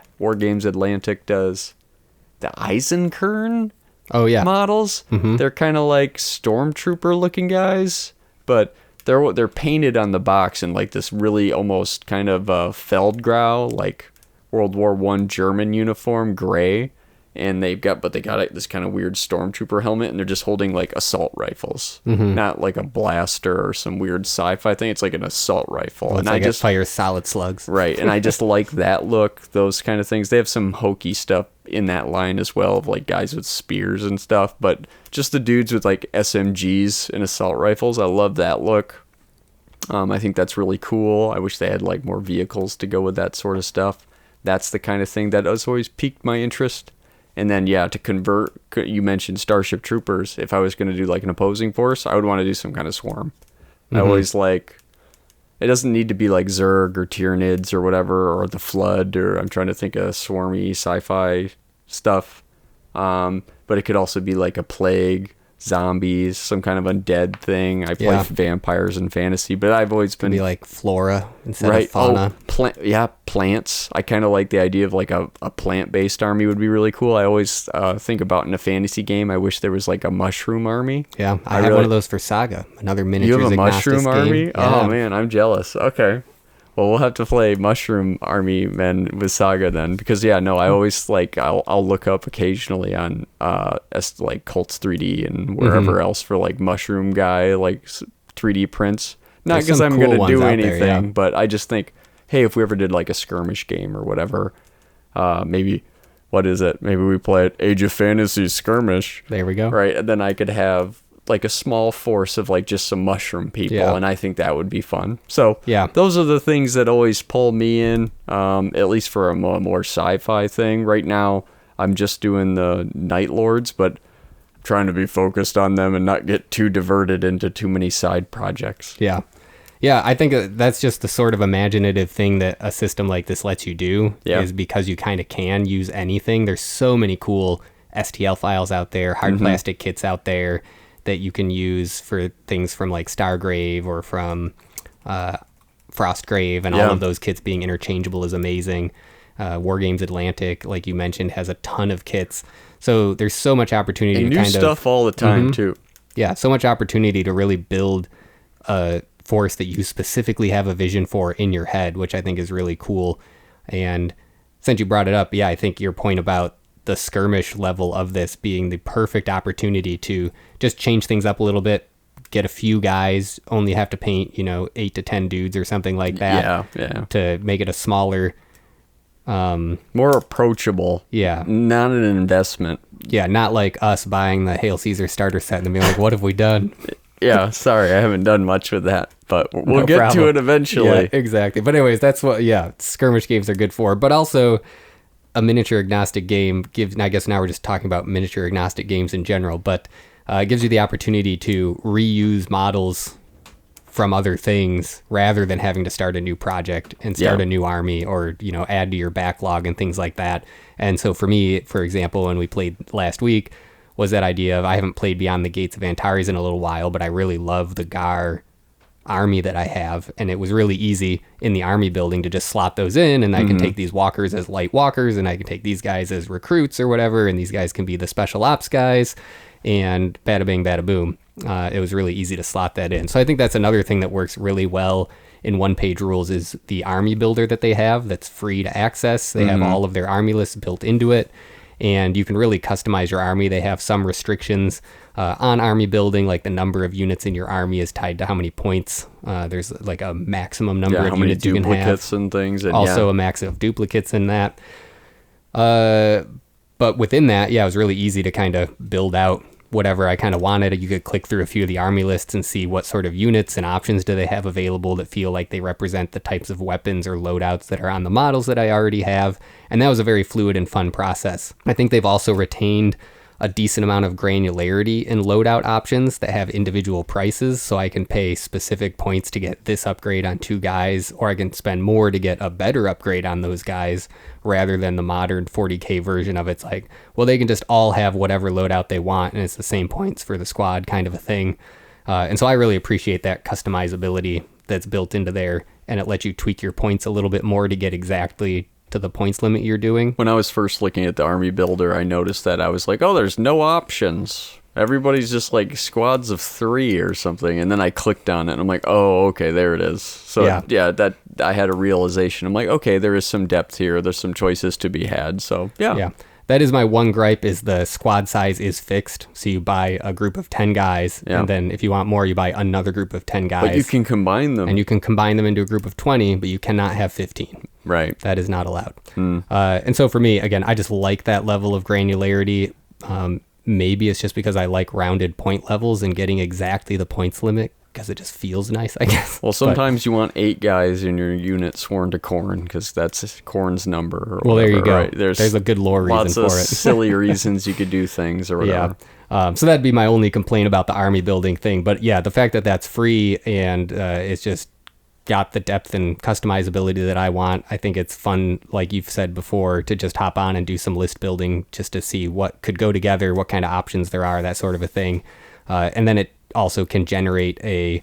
the Eisenkern models. They're kind of like stormtrooper looking guys, but they're painted on the box in like this really almost kind of Feldgrau, like World War I German uniform, gray. And they got this kind of weird stormtrooper helmet, and they're just holding like assault rifles, not like a blaster or some weird sci-fi thing. It's like an assault rifle, and I just fire solid slugs, right? And I just like that look, those kind of things. They have some hokey stuff in that line as well, of like guys with spears and stuff. But just the dudes with like SMGs and assault rifles, I love that look. I think that's really cool. I wish they had like more vehicles to go with that sort of stuff. That's the kind of thing that has always piqued my interest. And then, to convert, you mentioned Starship Troopers. If I was going to do like an opposing force, I would want to do some kind of swarm. I always like, it doesn't need to be like Zerg or Tyranids or whatever, or the Flood, or I'm trying to think of swarmy sci-fi stuff. But it could also be like a plague, zombies, some kind of undead thing. I play vampires in fantasy, but I've always been be like flora instead of fauna. Plants. I kind of like the idea of like a plant-based army would be really cool. I always think about in a fantasy game, I wish there was like a mushroom army. Yeah, I have one of those for Saga, another miniatures. You have a mushroom army? Yeah. Oh man, I'm jealous. Okay. Well, we'll have to play Mushroom Army Men with Saga then, because I always like I'll look up occasionally on like Cults 3D and wherever else for like mushroom guy like 3D prints. Not because I'm gonna do anything, but I just think, hey, if we ever did like a skirmish game or whatever, maybe what is it? Maybe we play it Age of Fantasy Skirmish. There we go. Right, and then I could have like a small force of like just some mushroom people, and I think that would be fun. So those are the things that always pull me in, at least for a more sci-fi thing. Right now I'm just doing the Night Lords, but I'm trying to be focused on them and not get too diverted into too many side projects. I think that's just the sort of imaginative thing that a system like this lets you do, is because you kind of can use anything. There's so many cool STL files out there, hard plastic kits out there that you can use for things from like Stargrave or from Frostgrave, and all of those kits being interchangeable is amazing. War Games Atlantic, like you mentioned, has a ton of kits. So there's so much opportunity and to new stuff all the time too. Yeah, so much opportunity to really build a force that you specifically have a vision for in your head, which I think is really cool. And since you brought it up, I think your point about the skirmish level of this being the perfect opportunity to just change things up a little bit, get a few guys, only have to paint 8 to 10 dudes or something like that, to make it a smaller, more approachable, not an investment, not like us buying the Hail Caesar starter set and being like, what have we done? Sorry, I haven't done much with that, but we'll get to it eventually. Exactly. But anyways, that's what skirmish games are good for. But also a miniature agnostic game gives, and I guess now we're just talking about miniature agnostic games in general, but it gives you the opportunity to reuse models from other things rather than having to start a new project and start a new army or, add to your backlog and things like that. And so for me, for example, when we played last week, was that idea of, I haven't played Beyond the Gates of Antares in a little while, but I really love the Gar army that I have, and it was really easy in the army building to just slot those in, and I can take these walkers as light walkers, and I can take these guys as recruits or whatever, and these guys can be the special ops guys, and bada bing, bada boom. It was really easy to slot that in. So I think that's another thing that works really well in one-page rules is the army builder that they have that's free to access. They have all of their army lists built into it, and you can really customize your army. They have some restrictions on army building, like the number of units in your army is tied to how many points. There's like a maximum number of units you can have. Duplicates and things. And also a max of duplicates in that. But within that, it was really easy to kind of build out whatever I kind of wanted. You could click through a few of the army lists and see what sort of units and options do they have available that feel like they represent the types of weapons or loadouts that are on the models that I already have. And that was a very fluid and fun process. I think they've also retained a decent amount of granularity in loadout options that have individual prices, so I can pay specific points to get this upgrade on 2 guys, or I can spend more to get a better upgrade on those guys, rather than the modern 40k version of it's like, well, they can just all have whatever loadout they want, and it's the same points for the squad kind of a thing. And so I really appreciate that customizability that's built into there, and it lets you tweak your points a little bit more to get exactly to the points limit you're doing. When I was first looking at the army builder, I noticed that I was like, oh, there's no options. Everybody's just like squads of 3 or something. And then I clicked on it and I'm like, oh, okay, there it is. So that I had a realization. I'm like, okay, there is some depth here. There's some choices to be had. So yeah. That is my one gripe, is the squad size is fixed. So you buy a group of 10 guys, and then if you want more, you buy another group of 10 guys. But you can combine them. And you can combine them into a group of 20, but you cannot have 15. Right. That is not allowed. And so for me, again, I just like that level of granularity. Maybe it's just because I like rounded point levels and getting exactly the points limit, because it just feels nice, I guess. Well, sometimes you want 8 guys in your unit sworn to Khorne, because that's Khorne's number. Or well, whatever, there you go. Right? There's a good lore reason for it. Lots of silly reasons you could do things or whatever. So that'd be my only complaint about the army building thing. But yeah, the fact that that's free and it's just got the depth and customizability that I want. I think it's fun, like you've said before, to just hop on and do some list building just to see what could go together, what kind of options there are, that sort of a thing. And then it also can generate a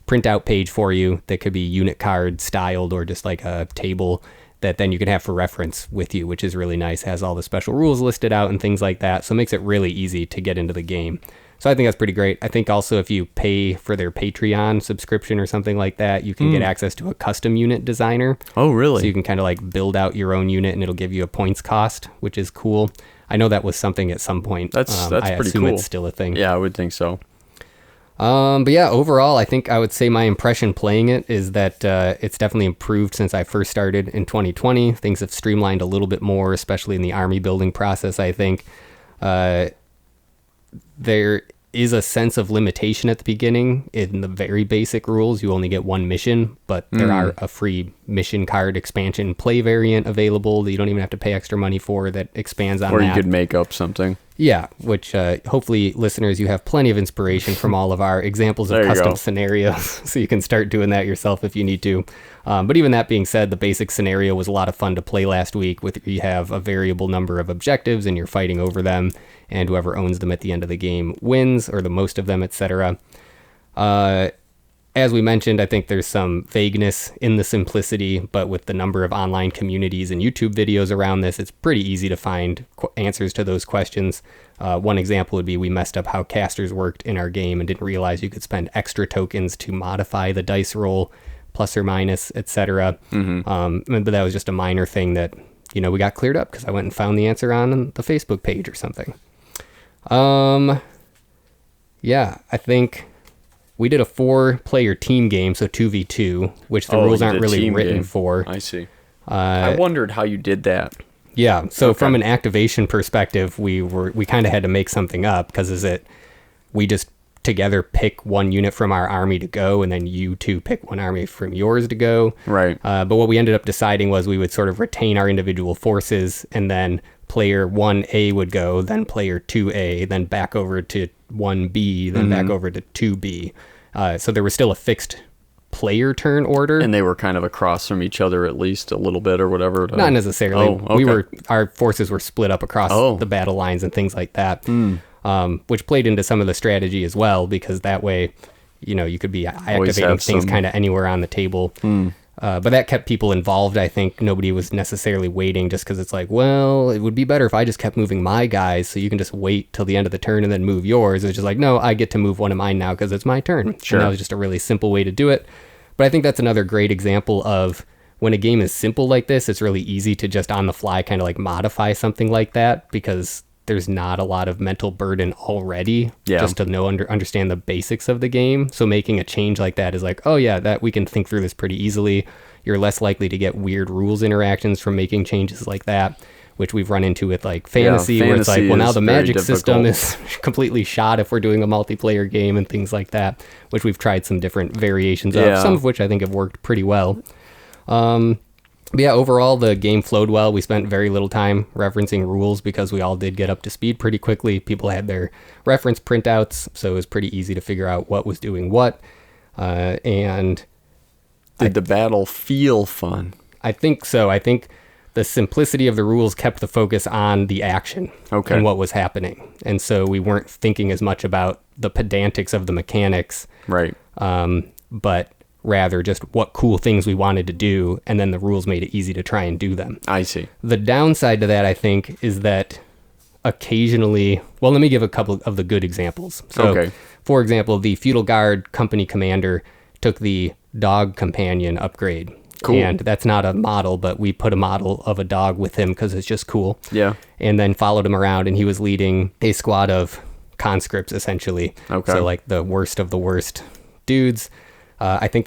printout page for you that could be unit card styled or just like a table that then you can have for reference with you, which is really nice. It has all the special rules listed out and things like that. So it makes it really easy to get into the game. So I think that's pretty great. I think also if you pay for their Patreon subscription or something like that, you can get access to a custom unit designer. Oh, really? So you can kind of like build out your own unit and it'll give you a points cost, which is cool. I know that was something at some point. That's I pretty assume cool. It's still a thing. Yeah, I would think so. But yeah, overall, I think I would say my impression playing it is that it's definitely improved since I first started in 2020. Things have streamlined a little bit more, especially in the army building process, I think. There is a sense of limitation at the beginning. In the very basic rules, you only get one mission, but there are a free mission card expansion play variant available that you don't even have to pay extra money for that expands on that. Or you could make up something. Yeah, which hopefully, listeners, you have plenty of inspiration from all of our examples of custom scenarios, so you can start doing that yourself if you need to. But even that being said, the basic scenario was a lot of fun to play last week. You have a variable number of objectives, and you're fighting over them, and whoever owns them at the end of the game wins, or the most of them, etc. As we mentioned, I think there's some vagueness in the simplicity, but with the number of online communities and YouTube videos around this, it's pretty easy to find answers to those questions. One example would be we messed up how casters worked in our game and didn't realize you could spend extra tokens to modify the dice roll, plus or minus, etc. But that was just a minor thing that, we got cleared up because I went and found the answer on the Facebook page or something. Yeah, I think we did a 4-player team game, so 2v2, which the rules aren't really written for. I see. I wondered how you did that. Yeah, so from an activation perspective, we kind of had to make something up, because we just together pick one unit from our army to go, and then you two pick one army from yours to go. Right. But what we ended up deciding was we would sort of retain our individual forces, and then player 1A would go, then player 2A, then back over to 1B, then back over to 2B. So there was still a fixed player turn order. And they were kind of across from each other at least a little bit or whatever. Not necessarily. Oh, okay. Our forces were split up across the battle lines and things like that, which played into some of the strategy as well, because that way you could be activating things kind of anywhere on the table. But that kept people involved. I think nobody was necessarily waiting just because it's like, well, it would be better if I just kept moving my guys so you can just wait till the end of the turn and then move yours. It's just like, no, I get to move one of mine now because it's my turn. Sure. And that was just a really simple way to do it. But I think that's another great example of when a game is simple like this, it's really easy to just on the fly kind of like modify something like that because there's not a lot of mental burden already just to understand the basics of the game. So making a change like that is like, oh yeah, that we can think through this pretty easily. You're less likely to get weird rules interactions from making changes like that, which we've run into with like fantasy where it's like, well, now the magic system is completely shot if we're doing a multiplayer game and things like that, which we've tried some different variations of, some of which I think have worked pretty well. But yeah, overall, the game flowed well. We spent very little time referencing rules because we all did get up to speed pretty quickly. People had their reference printouts, so it was pretty easy to figure out what was doing what. And did the battle feel fun? I think so. I think the simplicity of the rules kept the focus on the action and what was happening. And so we weren't thinking as much about the pedantics of the mechanics. Right. But rather just what cool things we wanted to do, and then the rules made it easy to try and do them. I see. The downside to that, I think, is that occasionally, well, let me give a couple of the good examples. So, for example, the Feudal Guard Company Commander took the dog companion upgrade. Cool. And that's not a model, but we put a model of a dog with him because it's just cool. Yeah. And then followed him around, and he was leading a squad of conscripts, essentially. So like the worst of the worst dudes. I think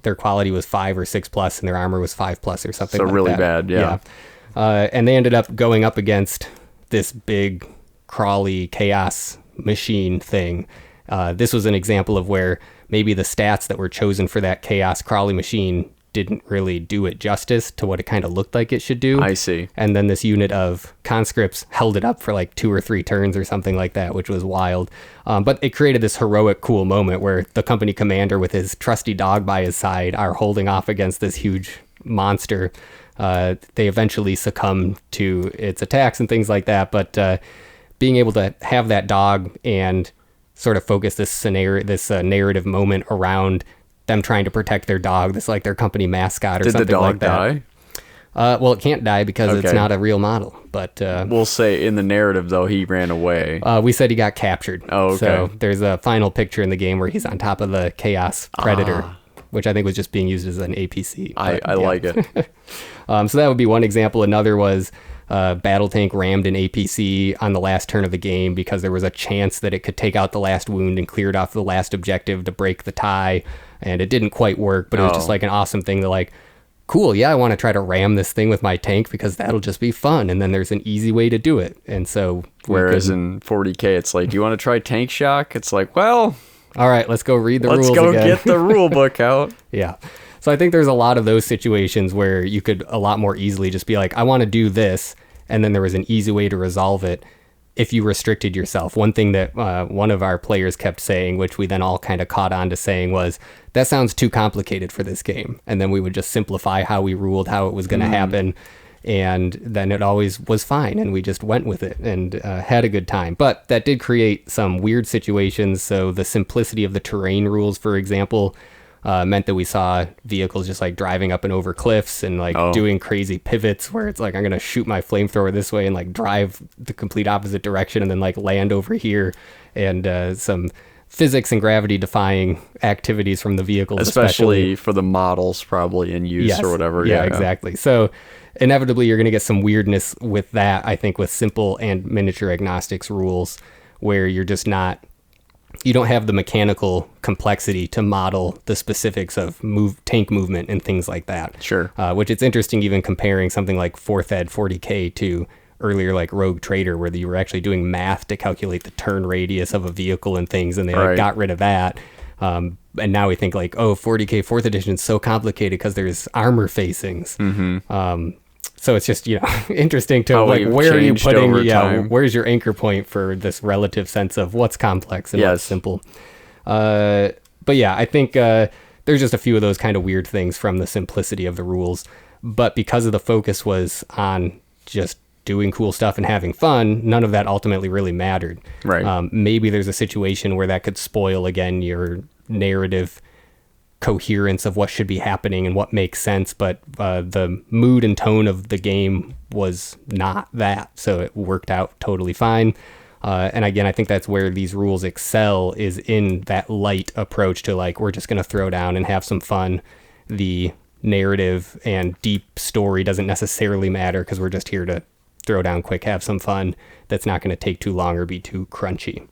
their quality was 5 or 6 plus, and their armor was 5 plus or something like that. So really bad, yeah. And they ended up going up against this big crawly chaos machine thing. This was an example of where maybe the stats that were chosen for that chaos crawly machine didn't really do it justice to what it kind of looked like it should do. I see. And then this unit of conscripts held it up for like 2 or 3 turns or something like that, which was wild. But it created this heroic, cool moment where the company commander with his trusty dog by his side are holding off against this huge monster. They eventually succumb to its attacks and things like that. But being able to have that dog and sort of focus this narrative moment around them trying to protect their dog, this like their company mascot or something like that. Did the dog die? Well, it can't die because it's not a real model. But we'll say in the narrative, though, he ran away. We said he got captured. Oh, okay. So there's a final picture in the game where he's on top of the Chaos Predator, which I think was just being used as an APC. I like it. So that would be one example. Another was battle tank rammed an APC on the last turn of the game because there was a chance that it could take out the last wound and cleared off the last objective to break the tie. And it didn't quite work, but it was just like an awesome thing to like, cool, yeah, I want to try to ram this thing with my tank because that'll just be fun. And then there's an easy way to do it. And so... Whereas in 40K, it's like, do you want to try tank shock? It's like, well... All right, let's go read the rules again. Let's go get the rule book out. Yeah. So I think there's a lot of those situations where you could a lot more easily just be like, I want to do this. And then there was an easy way to resolve it if you restricted yourself. One thing that one of our players kept saying, which we then all kind of caught on to saying, was, that sounds too complicated for this game. And then we would just simplify how we ruled, how it was going to happen. And then it always was fine. And we just went with it and had a good time. But that did create some weird situations. So the simplicity of the terrain rules, for example, meant that we saw vehicles just like driving up and over cliffs and like doing crazy pivots where it's like, I'm going to shoot my flamethrower this way and like drive the complete opposite direction and then like land over here. And some physics and gravity defying activities from the vehicles. Especially for the models probably in use or whatever. Yeah, exactly. So inevitably you're going to get some weirdness with that, I think, with simple and miniature agnostics rules where you're just not... You don't have the mechanical complexity to model the specifics of tank movement and things like that. Sure. Which it's interesting even comparing something like 4th Ed 40K to earlier like Rogue Trader, where you were actually doing math to calculate the turn radius of a vehicle and things, and they like got rid of that. And now we think like, 40K 4th edition is so complicated because there's armor facings. So it's just, interesting to like, where are you putting, where's your anchor point for this relative sense of what's complex and what's simple. But yeah, I think there's just a few of those kind of weird things from the simplicity of the rules. But because of the focus was on just doing cool stuff and having fun, none of that ultimately really mattered. Right. Maybe there's a situation where that could spoil, again, your narrative coherence of what should be happening and what makes sense, but the mood and tone of the game was not that, so it worked out totally fine. And again, I think that's where these rules excel, is in that light approach to like, we're just going to throw down and have some fun. The narrative and deep story doesn't necessarily matter because we're just here to throw down quick, have some fun. That's not going to take too long or be too crunchy.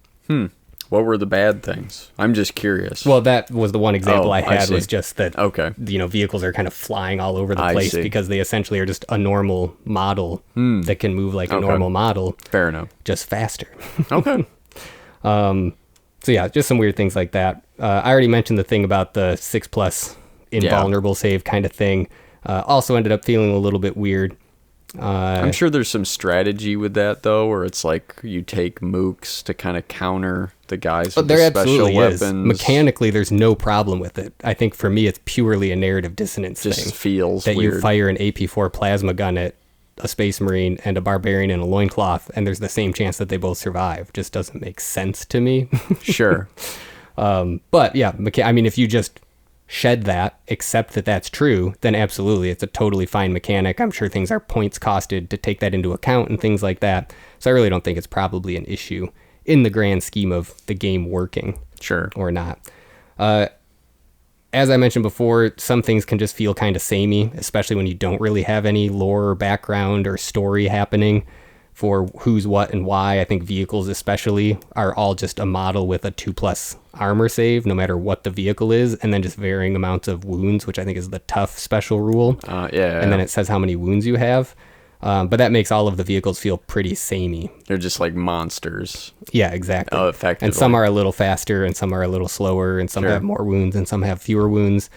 What were the bad things? I'm just curious. Well, that was the one example I had, was just that, okay, vehicles are kind of flying all over the place because they essentially are just a normal model that can move like a normal model. Fair enough. Just faster. Okay. So yeah, just some weird things like that. I already mentioned the thing about the 6+ invulnerable save kind of thing. Also ended up feeling a little bit weird. I'm sure there's some strategy with that, though, where it's like you take mooks to kind of counter the guys with the special weapons. Is. Mechanically, there's no problem with it. I think for me, it's purely a narrative dissonance thing. Just feels that weird. You fire an AP4 plasma gun at a Space Marine and a Barbarian in a loincloth, and there's the same chance that they both survive. Just doesn't make sense to me. Sure. But yeah, I mean, if you just shed that, accept that that's true, then absolutely, it's a totally fine mechanic. I'm sure things are points costed to take that into account and things like that. So I really don't think it's probably an issue in the grand scheme of the game working. Sure. Or not. As I mentioned before, some things can just feel kind of samey, especially when you don't really have any lore or background or story happening for who's what and why. I think vehicles especially are all just a model with a 2+ armor save, no matter what the vehicle is, and then just varying amounts of wounds, which I think is the tough special rule. And then it says how many wounds you have. But that makes all of the vehicles feel pretty samey. They're just like monsters. Yeah, exactly. Effectively. And some are a little faster, and some are a little slower, and some have more wounds, and some have fewer wounds.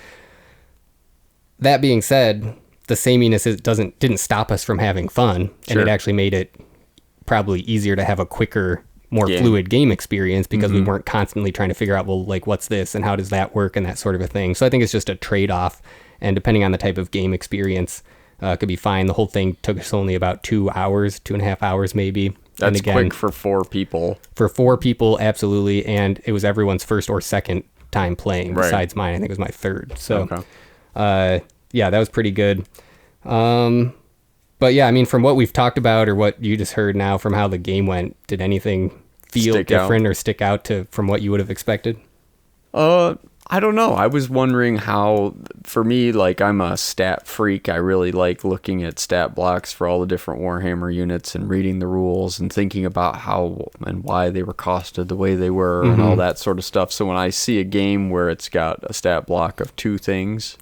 That being said, the sameness didn't stop us from having fun, and it actually made it probably easier to have a quicker, more fluid game experience because we weren't constantly trying to figure out, well, like, what's this and how does that work and that sort of a thing. So I think it's just a trade-off, and depending on the type of game experience, could be fine. The whole thing took us only about 2 hours, 2.5 hours maybe. That's quick for 4 people. For 4 people, absolutely, and it was everyone's first or second time playing, besides mine. I think it was my third. So, yeah, that was pretty good. But yeah, I mean, from what we've talked about or what you just heard now from how the game went, did anything feel different or stick out from what you would have expected? I don't know. I was wondering how, for me, like, I'm a stat freak. I really like looking at stat blocks for all the different Warhammer units and reading the rules and thinking about how and why they were costed the way they were and all that sort of stuff. So when I see a game where it's got a stat block of 2 things,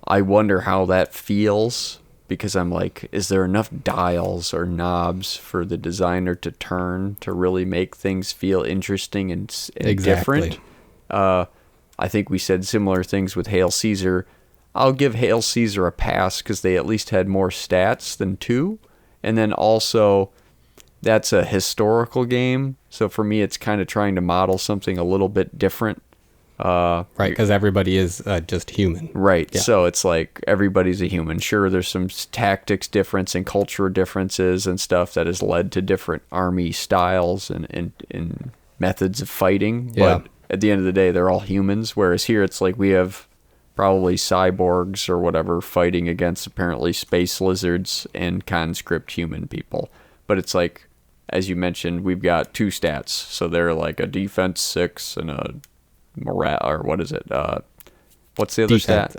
I wonder how that feels. Because I'm like, is there enough dials or knobs for the designer to turn to really make things feel interesting and different? I think we said similar things with Hail Caesar. I'll give Hail Caesar a pass because they at least had more stats than 2. And then also, that's a historical game. So for me, it's kind of trying to model something a little bit different. Right, because everybody is just human. Right, so it's like everybody's a human. Sure, there's some tactics difference and cultural differences and stuff that has led to different army styles and methods of fighting. But at the end of the day, they're all humans. Whereas here, it's like we have probably cyborgs or whatever fighting against apparently space lizards and conscript human people. But it's like, as you mentioned, we've got 2 stats. So they're like a defense 6 and a morale, or what is it? What's the other stat?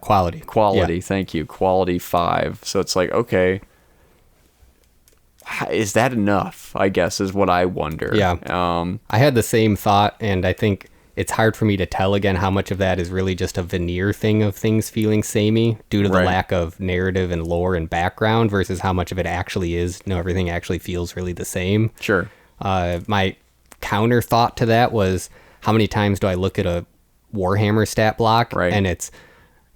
Quality. Quality, thank you. Quality 5. So it's like, okay, is that enough? I guess is what I wonder. Yeah. I had the same thought, and I think it's hard for me to tell again how much of that is really just a veneer thing of things feeling samey due to the lack of narrative and lore and background versus how much of it actually is. Everything actually feels really the same. Sure. My counter thought to that was, how many times do I look at a Warhammer stat block and it's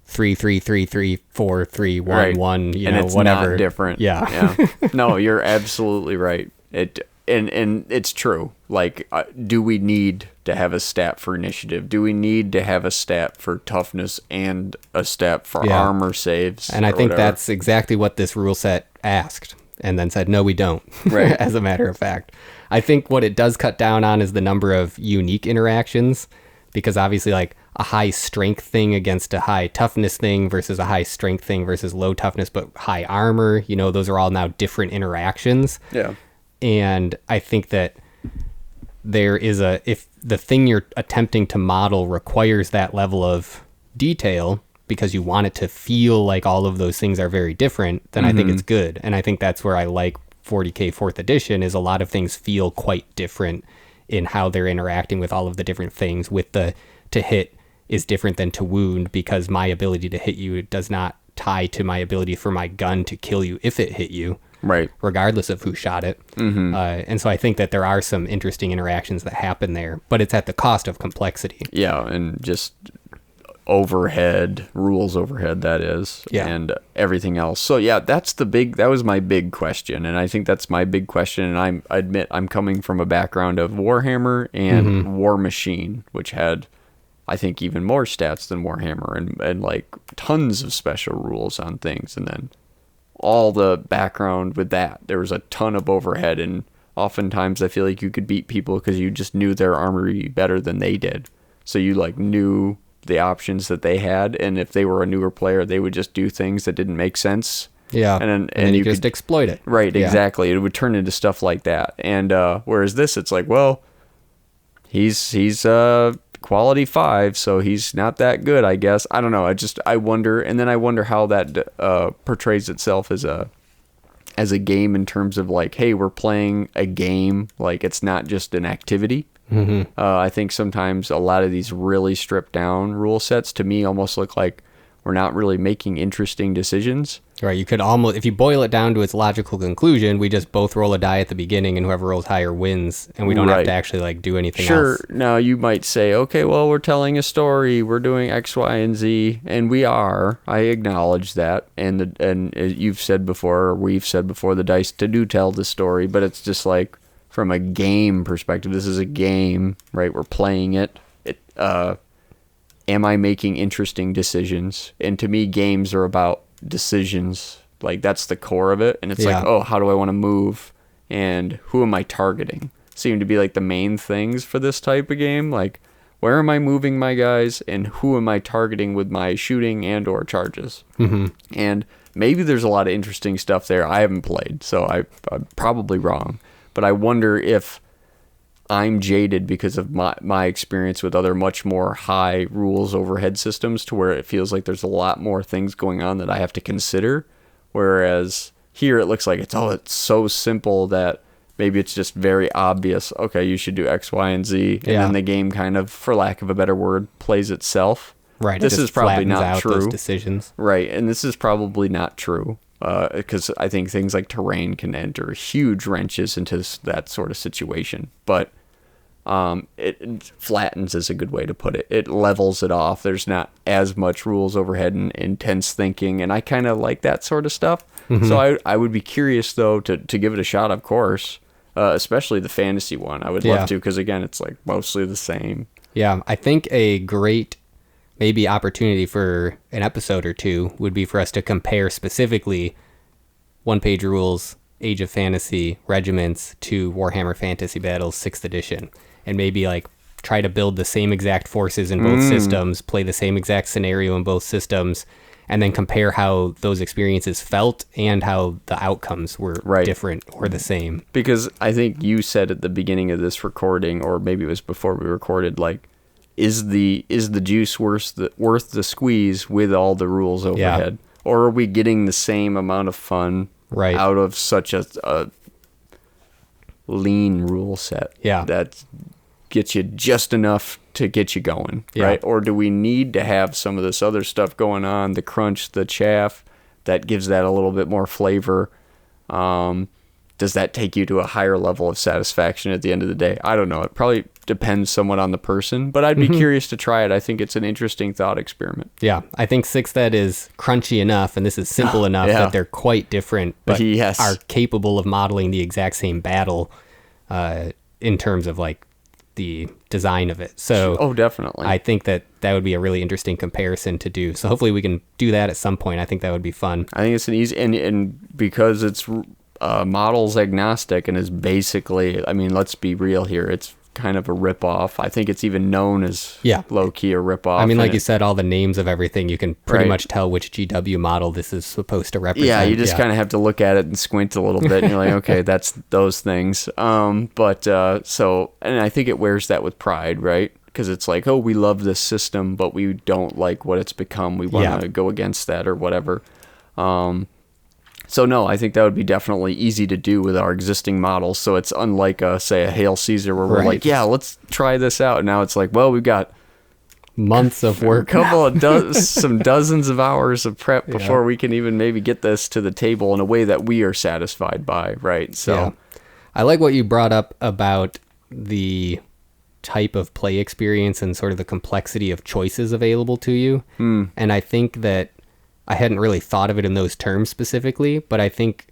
3 3 3 3 4 3 1 1, and it's whatever. Not different. Yeah. No, you're absolutely right. And it's true. Like, do we need to have a stat for initiative? Do we need to have a stat for toughness and a stat for armor saves? And I think that's exactly what this rule set asked, and then said, no, we don't. Right. As a matter of fact. I think what it does cut down on is the number of unique interactions because obviously like a high strength thing against a high toughness thing versus a high strength thing versus low toughness but high armor, you know, those are all now different interactions. Yeah. And I think that there is if the thing you're attempting to model requires that level of detail because you want it to feel like all of those things are very different, then I think it's good. And I think that's where I like 40K 4th edition, is a lot of things feel quite different in how they're interacting with all of the different things. With the to hit is different than to wound, because my ability to hit you does not tie to my ability for my gun to kill you if it hit you, right? Regardless of who shot it. And so I think that there are some interesting interactions that happen there, but it's at the cost of complexity. Yeah, and just rules overhead, that is, and everything else. So yeah, that was my big question, and I think that's my big question. And I admit I'm coming from a background of Warhammer and War Machine, which had, I think, even more stats than Warhammer, and like tons of special rules on things, and then all the background with that. There was a ton of overhead, and oftentimes I feel like you could beat people because you just knew their armory better than they did. So you like knew the options that they had, and if they were a newer player, they would just do things that didn't make sense. Yeah, and then you just exploit it. Right, exactly. It would turn into stuff like that. And whereas this, it's like, well, he's quality 5, so he's not that good, I guess. I don't know. I wonder, and then I wonder how that portrays itself as a game, in terms of like, hey, we're playing a game, like it's not just an activity. I think sometimes a lot of these really stripped down rule sets to me almost look like we're not really making interesting decisions. Right. You could almost, if you boil it down to its logical conclusion, we just both roll a die at the beginning and whoever rolls higher wins, and we don't have to actually like do anything else. Sure. Now you might say, okay, well, we're telling a story, we're doing X, Y, and Z, and we are. I acknowledge that, and you've said before, or we've said before, the dice do tell the story, but it's just like, from a game perspective, this is a game, right? We're playing it. Am I making interesting decisions? And to me, games are about decisions. Like, that's the core of it. And it's like, oh, how do I want to move? And who am I targeting? Seem to be like the main things for this type of game. Like, where am I moving my guys? And who am I targeting with my shooting and or charges? And maybe there's a lot of interesting stuff there I haven't played, so I'm probably wrong. But I wonder if I'm jaded because of my experience with other much more high rules overhead systems, to where it feels like there's a lot more things going on that I have to consider. Whereas here it looks like it's so simple that maybe it's just very obvious. Okay, you should do X, Y, and Z. And then the game kind of, for lack of a better word, plays itself. Right. This is probably not true. Those decisions. Right. And this is probably not true. Because I think things like terrain can enter huge wrenches into that sort of situation. But it flattens is a good way to put it. It levels it off. There's not as much rules overhead and intense thinking, and I kind of like that sort of stuff. So I would be curious, though, to give it a shot, of course, especially the fantasy one. I would love to, because, again, it's like mostly the same. Yeah, I think a great maybe opportunity for an episode or two would be for us to compare specifically one-page rules, Age of Fantasy, Regiments to Warhammer Fantasy Battles 6th edition, and maybe like try to build the same exact forces in both systems, play the same exact scenario in both systems, and then compare how those experiences felt and how the outcomes were different or the same. Because I think you said at the beginning of this recording, or maybe it was before we recorded, like, is the juice worth the squeeze with all the rules overhead? Or are we getting the same amount of fun out of such a lean rule set that gets you just enough to get you going, right? Or do we need to have some of this other stuff going on, the crunch, the chaff, that gives that a little bit more flavor? Does that take you to a higher level of satisfaction at the end of the day? I don't know. It probably depends somewhat on the person, but I'd be curious to try it. I think it's an interesting thought experiment. Yeah, I think 6th Ed is crunchy enough, and this is simple enough that they're quite different, but are capable of modeling the exact same battle in terms of like the design of it. So definitely. I think that would be a really interesting comparison to do. So hopefully we can do that at some point. I think that would be fun. I think it's an easy, and because it's models agnostic and is basically, I mean, let's be real here, it's kind of a ripoff. I think it's even known as low-key a ripoff. I mean, like you said, all the names of everything, you can pretty much tell which GW model this is supposed to represent. Yeah, you just kind of have to look at it and squint a little bit, and you're like, okay, that's those things. And I think it wears that with pride, right? Because it's like, oh, we love this system, but we don't like what it's become. We want to go against that or whatever. So no, I think that would be definitely easy to do with our existing models. So it's unlike, say, a Hail Caesar where we're like, yeah, let's try this out. And now it's like, well, we've got months of work, a couple of some dozens of hours of prep before we can even maybe get this to the table in a way that we are satisfied by, right? So I like what you brought up about the type of play experience and sort of the complexity of choices available to you. And I think that I hadn't really thought of it in those terms specifically, but I think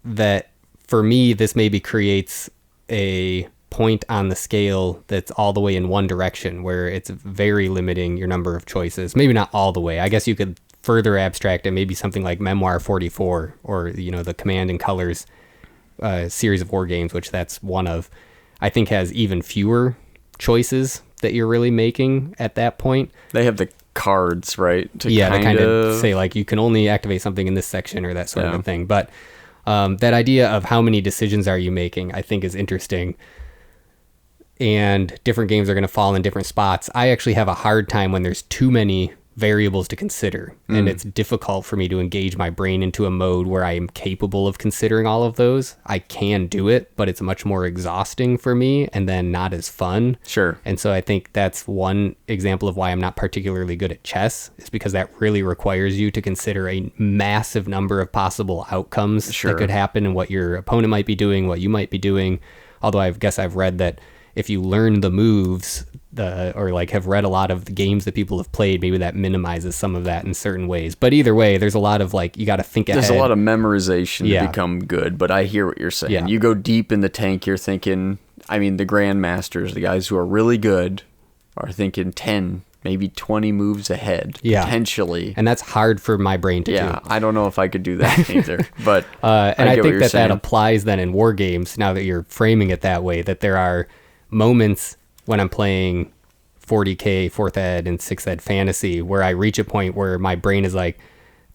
that for me, this maybe creates a point on the scale that's all the way in one direction, where it's very limiting your number of choices. Maybe not all the way. I guess you could further abstract it, maybe something like Memoir 44 or, the Command and Colors series of war games, which that's one of, I think has even fewer choices that you're really making at that point. They have the cards, right? They kind of say like you can only activate something in this section or that sort of a thing. But that idea of how many decisions are you making, I think is interesting. And different games are going to fall in different spots. I actually have a hard time when there's too many variables to consider, and it's difficult for me to engage my brain into a mode where I am capable of considering all of those. I can do it, but it's much more exhausting for me and then not as fun. Sure. And so I think that's one example of why I'm not particularly good at chess, is because that really requires you to consider a massive number of possible outcomes that could happen and what your opponent might be doing, what you might be doing. Although I guess I've read that if you learn the moves, or like have read a lot of the games that people have played, maybe that minimizes some of that in certain ways. But either way, there's a lot of like, you got to think ahead. There's a lot of memorization to become good, but I hear what you're saying. Yeah. You go deep in the tank, you're thinking, I mean, the grandmasters, the guys who are really good, are thinking 10, maybe 20 moves ahead, potentially. And that's hard for my brain to do. Yeah, I don't know if I could do that either. But and I think that applies then in war games, now that you're framing it that way, that there are moments when I'm playing 40K, 4th Ed, and 6th Ed fantasy where I reach a point where my brain is like,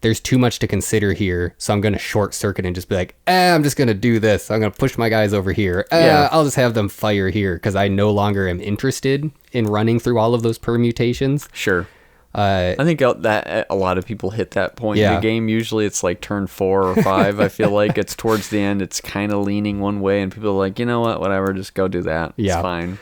there's too much to consider here, so I'm going to short circuit and just be like, I'm just going to do this. I'm going to push my guys over here. I'll just have them fire here because I no longer am interested in running through all of those permutations. Sure. I think that a lot of people hit that point in the game. Usually it's like turn 4 or 5. I feel like it's towards the end. It's kind of leaning one way, and people are like, you know what, whatever, just go do that. It's fine.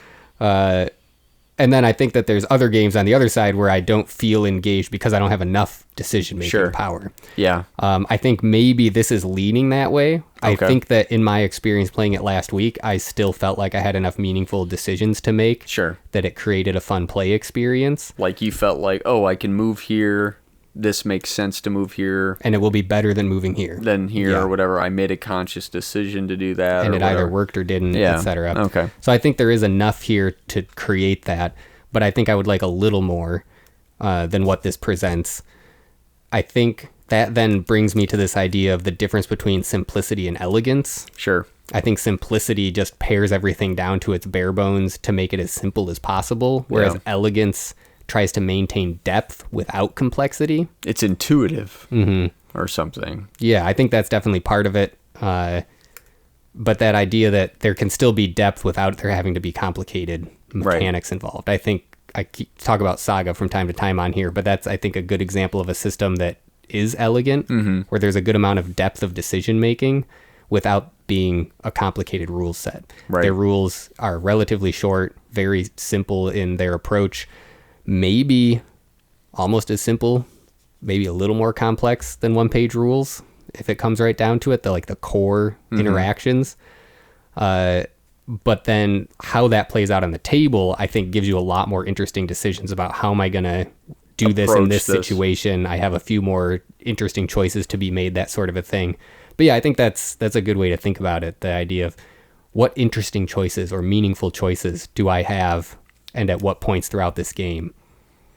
And then I think that there's other games on the other side where I don't feel engaged because I don't have enough decision-making power. Yeah. I think maybe this is leaning that way. I think that in my experience playing it last week, I still felt like I had enough meaningful decisions to make. Sure. That it created a fun play experience. Like you felt like, oh, I can move here. This makes sense to move here. And it will be better than moving here. Or whatever. I made a conscious decision to do that. And it either worked or didn't, etc. Okay. So I think there is enough here to create that. But I think I would like a little more than what this presents. I think that then brings me to this idea of the difference between simplicity and elegance. Sure. I think simplicity just pares everything down to its bare bones to make it as simple as possible, whereas elegance tries to maintain depth without complexity. It's intuitive or something. Yeah, I think that's definitely part of it. But that idea that there can still be depth without there having to be complicated mechanics involved. I think I talk about Saga from time to time on here, but that's, I think, a good example of a system that is elegant, where there's a good amount of depth of decision making without being a complicated rule set. Right. Their rules are relatively short, very simple in their approach, maybe almost as simple, maybe a little more complex than one-page rules, if it comes right down to it, the core interactions. But then how that plays out on the table, I think, gives you a lot more interesting decisions about how am I going to do this in this situation. I have a few more interesting choices to be made, that sort of a thing. But yeah, I think that's a good way to think about it. The idea of what interesting choices or meaningful choices do I have and at what points throughout this game.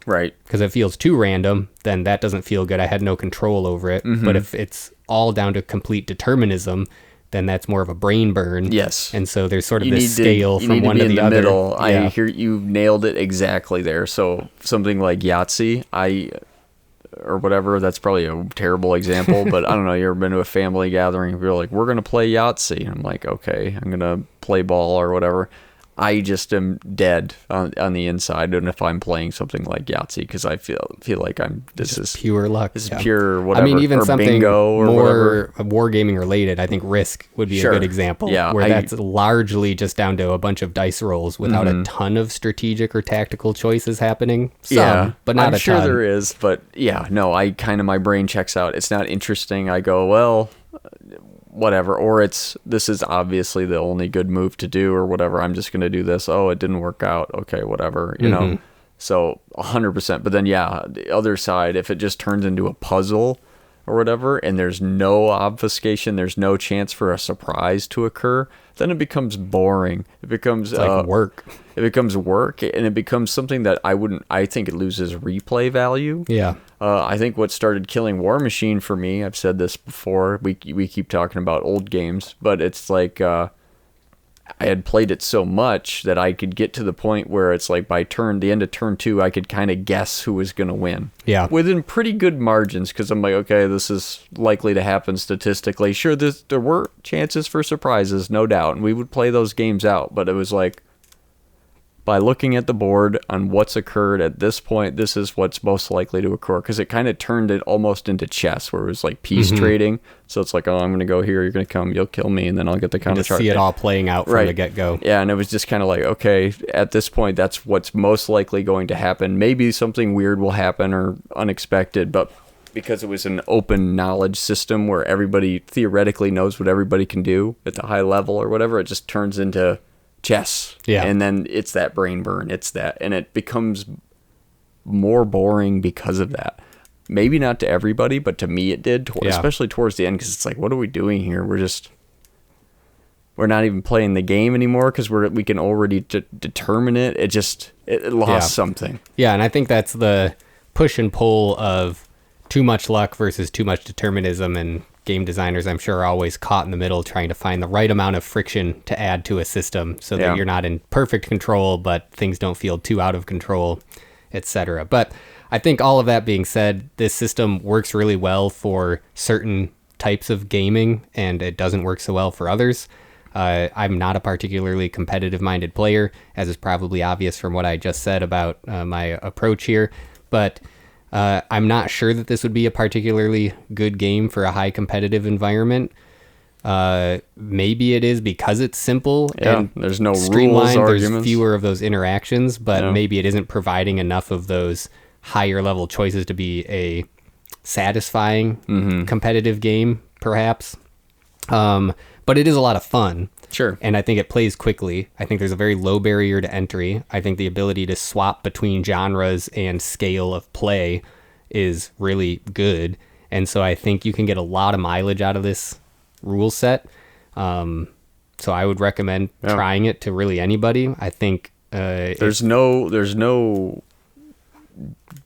Right. Because if it feels too random, then that doesn't feel good. I had no control over it. But if it's all down to complete determinism, then that's more of a brain burn. Yes. And so there's sort of this scale from one to the other. Middle. I hear you nailed it exactly there. So something like Yahtzee, or whatever, that's probably a terrible example, but I don't know, you ever been to a family gathering, you're like, we're going to play Yahtzee. I'm like, okay, I'm going to play ball or whatever. I just am dead on the inside, and if I'm playing something like Yahtzee, because I feel like this is pure luck. This is pure whatever. I mean, even something bingo or more wargaming related, I think Risk would be a good example. Yeah, where that's largely just down to a bunch of dice rolls without a ton of strategic or tactical choices happening. But not I'm a sure ton. there is, but my brain checks out. It's not interesting. I go, well, whatever, or this is obviously the only good move to do or whatever. I'm just going to do this. Oh, it didn't work out. Okay, whatever, you know. So 100%. But then, the other side, if it just turns into a puzzle or whatever, and there's no obfuscation, there's no chance for a surprise to occur, then it becomes boring. It becomes like work. It becomes work, and it becomes something that I think it loses replay value. Yeah. I think what started killing War Machine for me, I've said this before, we keep talking about old games, but it's like I had played it so much that I could get to the point where it's like by the end of turn 2, I could kind of guess who was going to win. Yeah. Within pretty good margins, because I'm like, okay, this is likely to happen statistically. Sure, there were chances for surprises, no doubt, and we would play those games out, but it was like, by looking at the board on what's occurred at this point, this is what's most likely to occur. Because it kind of turned it almost into chess, where it was like piece trading. So it's like, oh, I'm going to go here, you're going to come, you'll kill me, and then I'll get the counter chart. See it all playing out from the get-go. Yeah, and it was just kind of like, okay, at this point, that's what's most likely going to happen. Maybe something weird will happen or unexpected, but because it was an open knowledge system where everybody theoretically knows what everybody can do at the high level or whatever, it just turns into chess. Yeah. And then it's that brain burn. It's that. And it becomes more boring because of that. Maybe not to everybody, but to me it did, especially towards the end, because it's like, what are we doing here? We're not even playing the game anymore because we can already determine it. It lost something. Yeah, and I think that's the push and pull of too much luck versus too much determinism, and game designers, I'm sure, are always caught in the middle trying to find the right amount of friction to add to a system so that you're not in perfect control, but things don't feel too out of control, etc. But I think all of that being said, this system works really well for certain types of gaming, and it doesn't work so well for others. I'm not a particularly competitive-minded player, as is probably obvious from what I just said about my approach here, but I'm not sure that this would be a particularly good game for a high competitive environment. Maybe it is because it's simple and there's no streamlined. rules, there's arguments. Fewer of those interactions, but maybe it isn't providing enough of those higher level choices to be a satisfying competitive game, perhaps. But it is a lot of fun. Sure. And I think it plays quickly. I think there's a very low barrier to entry. I think the ability to swap between genres and scale of play is really good. And so I think you can get a lot of mileage out of this rule set. So I would recommend trying it to really anybody. I think there's no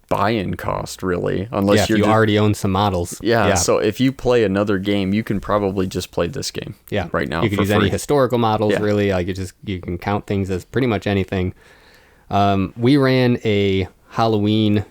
buy-in cost really, unless if you already own some models. Yeah, so if you play another game, you can probably just play this game. Right now you can use any historical models really. Like you can count things as pretty much anything. We ran a Halloween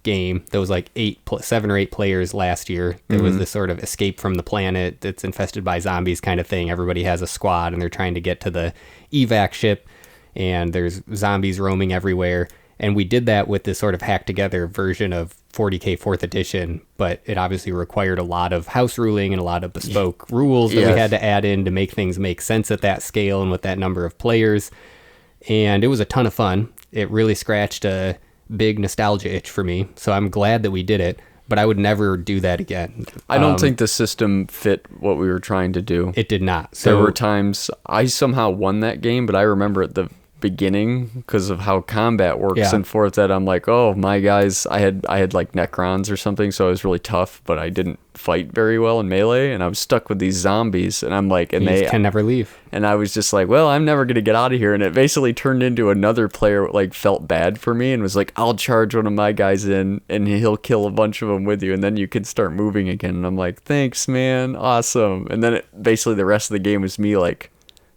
game that was like 7 or 8 players last year. There was this sort of escape from the planet that's infested by zombies kind of thing. Everybody has a squad and they're trying to get to the evac ship, and there's zombies roaming everywhere. And we did that with this sort of hacked together version of 40K 4th edition, but it obviously required a lot of house ruling and a lot of bespoke rules that we had to add in to make things make sense at that scale and with that number of players. And it was a ton of fun. It really scratched a big nostalgia itch for me. So I'm glad that we did it, but I would never do that again. I don't think the system fit what we were trying to do. It did not. So there were times I somehow won that game, but I remember the beginning because of how combat works in 4th Ed. I'm like, oh, my guys, I had like Necrons or something, so I was really tough, but I didn't fight very well in melee, and I was stuck with these zombies, and I'm like, and they can never leave. And I was just like, well, I'm never gonna get out of here. And it basically turned into another player like felt bad for me and was like, I'll charge one of my guys in, and he'll kill a bunch of them with you, and then you can start moving again. And I'm like, thanks, man, awesome. And then basically the rest of the game was me like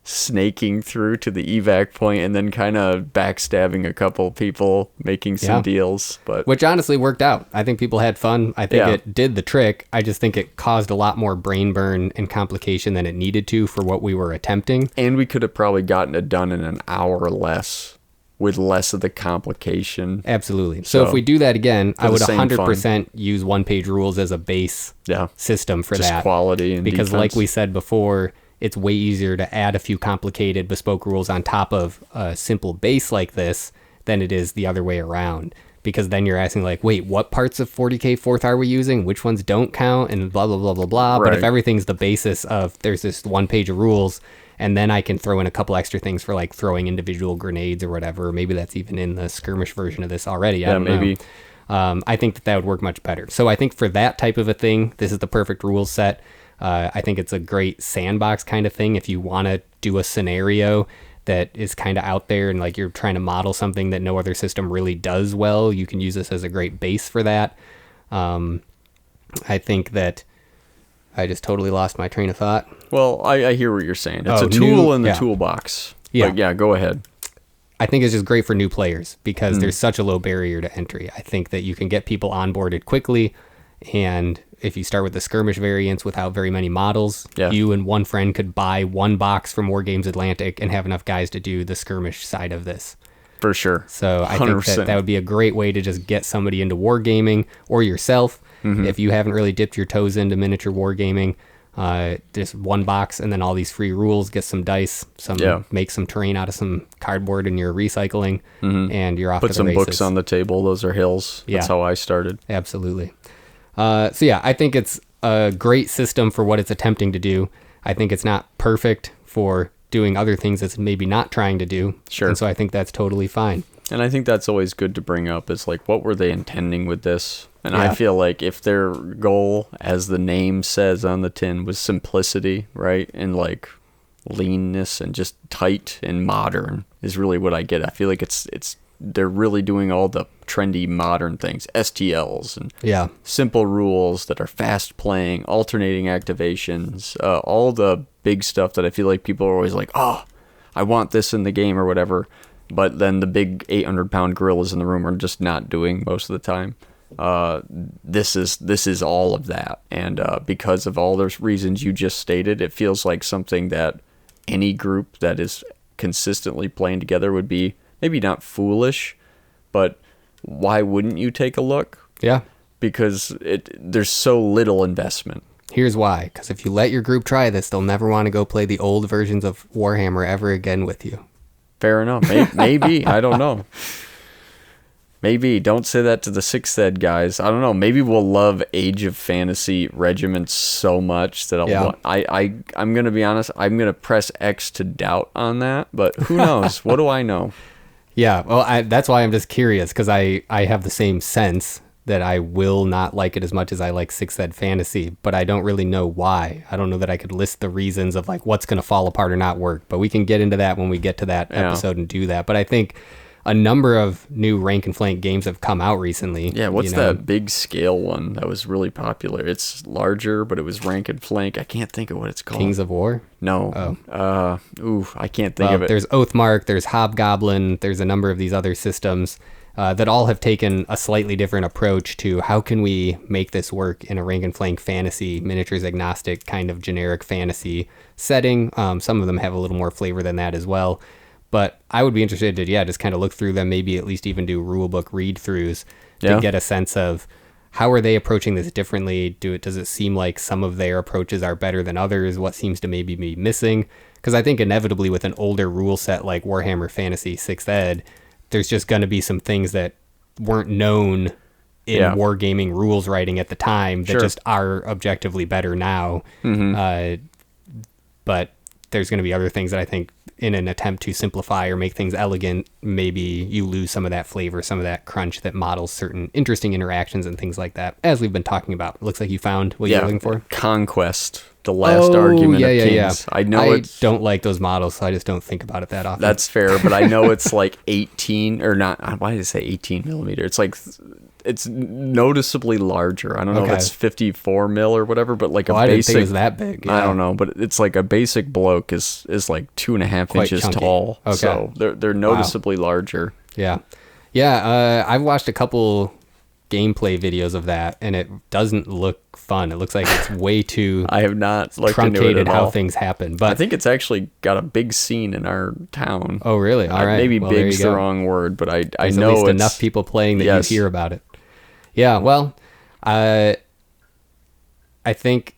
snaking through to the evac point and then kind of backstabbing a couple people, making some deals, but which honestly worked out. I think people had fun. I think it did the trick. I just think it caused a lot more brain burn and complication than it needed to for what we were attempting. And we could have probably gotten it done in an hour or less with less of the complication. Absolutely. So if we do that again, I would 100% use one-page rules as a base system for just that. Quality and because defense. Like we said before, it's way easier to add a few complicated bespoke rules on top of a simple base like this than it is the other way around. Because then you're asking like, wait, what parts of 40K 4th are we using? Which ones don't count? And blah, blah, blah, blah, blah. Right. But if everything's the basis of there's this one page of rules, and then I can throw in a couple extra things for like throwing individual grenades or whatever. Maybe that's even in the skirmish version of this already. I don't know. I think that would work much better. So I think for that type of a thing, this is the perfect rules set. I think it's a great sandbox kind of thing if you want to do a scenario that is kind of out there and like you're trying to model something that no other system really does well. You can use this as a great base for that. I think that I just totally lost my train of thought. Well, I hear what you're saying. It's a tool in the toolbox. Yeah. But go ahead. I think it's just great for new players because there's such a low barrier to entry. I think that you can get people onboarded quickly, and if you start with the skirmish variants without very many models, you and one friend could buy one box from War Games Atlantic and have enough guys to do the skirmish side of this. For sure. So I 100%. think that would be a great way to just get somebody into wargaming, or yourself. If you haven't really dipped your toes into miniature wargaming, just one box and then all these free rules, get some dice, make some terrain out of some cardboard in your recycling, and you're off to the races. Put some books on the table. Those are hills. That's how I started. Absolutely. I think it's a great system for what it's attempting to do. I think it's not perfect for doing other things it's maybe not trying to do. Sure. And so I think that's totally fine. And I think that's always good to bring up is like, what were they intending with this? And I feel like if their goal, as the name says on the tin, was simplicity, right? And like leanness and just tight and modern is really what I get. I feel like they're really doing all the trendy modern things, STLs and simple rules that are fast playing, alternating activations, all the big stuff that I feel like people are always like, oh, I want this in the game or whatever. But then the big 800-pound gorillas in the room are just not doing most of the time. This is all of that. And because of all those reasons you just stated, it feels like something that any group that is consistently playing together would be maybe not foolish, but why wouldn't you take a look? Yeah. Because there's so little investment. Here's why. Because if you let your group try this, they'll never want to go play the old versions of Warhammer ever again with you. Fair enough. Maybe. I don't know. Maybe. Don't say that to the 6th Ed guys. I don't know. Maybe we'll love Age of Fantasy regiments so much that I'm going to be honest. I'm going to press X to doubt on that. But who knows? What do I know? Yeah. Well, that's why I'm just curious, because I have the same sense that I will not like it as much as I like 6th Ed Fantasy, but I don't really know why. I don't know that I could list the reasons of like what's going to fall apart or not work, but we can get into that when we get to that episode and do that. But I think a number of new rank and flank games have come out recently. Yeah, what's that big scale one that was really popular? It's larger, but it was rank and flank. I can't think of what it's called. Kings of War? No. I can't think of it. There's Oathmark, there's Hobgoblin, there's a number of these other systems that all have taken a slightly different approach to how can we make this work in a rank and flank fantasy, miniatures agnostic kind of generic fantasy setting. Some of them have a little more flavor than that as well. But I would be interested to, just kind of look through them, maybe at least even do rulebook read-throughs to get a sense of how are they approaching this differently? Does it seem like some of their approaches are better than others? What seems to maybe be missing? Because I think inevitably with an older rule set like Warhammer Fantasy 6th Ed, there's just going to be some things that weren't known in wargaming rules writing at the time that just are objectively better now. But there's going to be other things that I think in an attempt to simplify or make things elegant, maybe you lose some of that flavor, some of that crunch that models certain interesting interactions and things like that, as we've been talking about. It looks like you found what you're looking for. Conquest, the last argument of Kings. Yeah. I don't like those models, so I just don't think about it that often. That's fair, but I know it's like 18, or not, why did I say 18 millimeter? It's like, it's noticeably larger. I don't know if it's 54 mil or whatever, but like I didn't think it was that big. Yeah. I don't know, but it's like a basic bloke is like 2.5 inches chunky. Tall. Okay. So they're noticeably larger. Yeah. Yeah. I've watched a couple gameplay videos of that, and it doesn't look fun. It looks like it's way too I have not looked into it at all. How things happen. But I think it's actually got a big scene in our town. Oh, really? All right. Maybe big's the wrong word, but I know at least enough people playing that you hear about it. Yeah, well, I think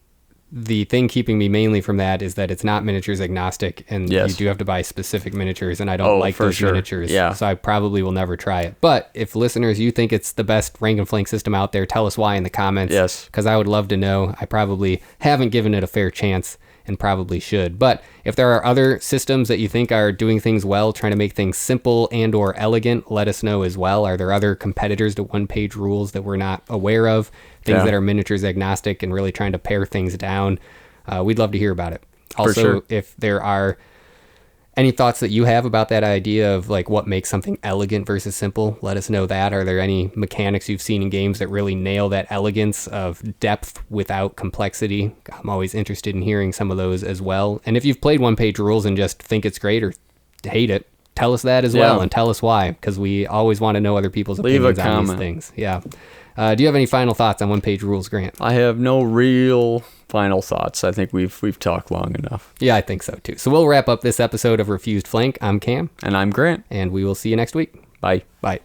the thing keeping me mainly from that is that it's not miniatures agnostic, and you do have to buy specific miniatures, and I don't like those miniatures, so I probably will never try it. But if listeners, you think it's the best rank and flank system out there, tell us why in the comments, because I would love to know. I probably haven't given it a fair chance and probably should. But if there are other systems that you think are doing things well, trying to make things simple and or elegant, let us know as well. Are there other competitors to one-page rules that we're not aware of? Things that are miniatures agnostic and really trying to pare things down? We'd love to hear about it. Also, if there are any thoughts that you have about that idea of like what makes something elegant versus simple, let us know that. Are there any mechanics you've seen in games that really nail that elegance of depth without complexity? I'm always interested in hearing some of those as well. And if you've played one-page rules and just think it's great or hate it, tell us that as well, and tell us why, because we always want to know other people's opinions on these things. Yeah. Do you have any final thoughts on one-page rules, Grant? I have no real final thoughts. I think we've talked long enough. Yeah, I think so too. So we'll wrap up this episode of Refused Flank. I'm Cam. And I'm Grant. And we will see you next week. Bye. Bye.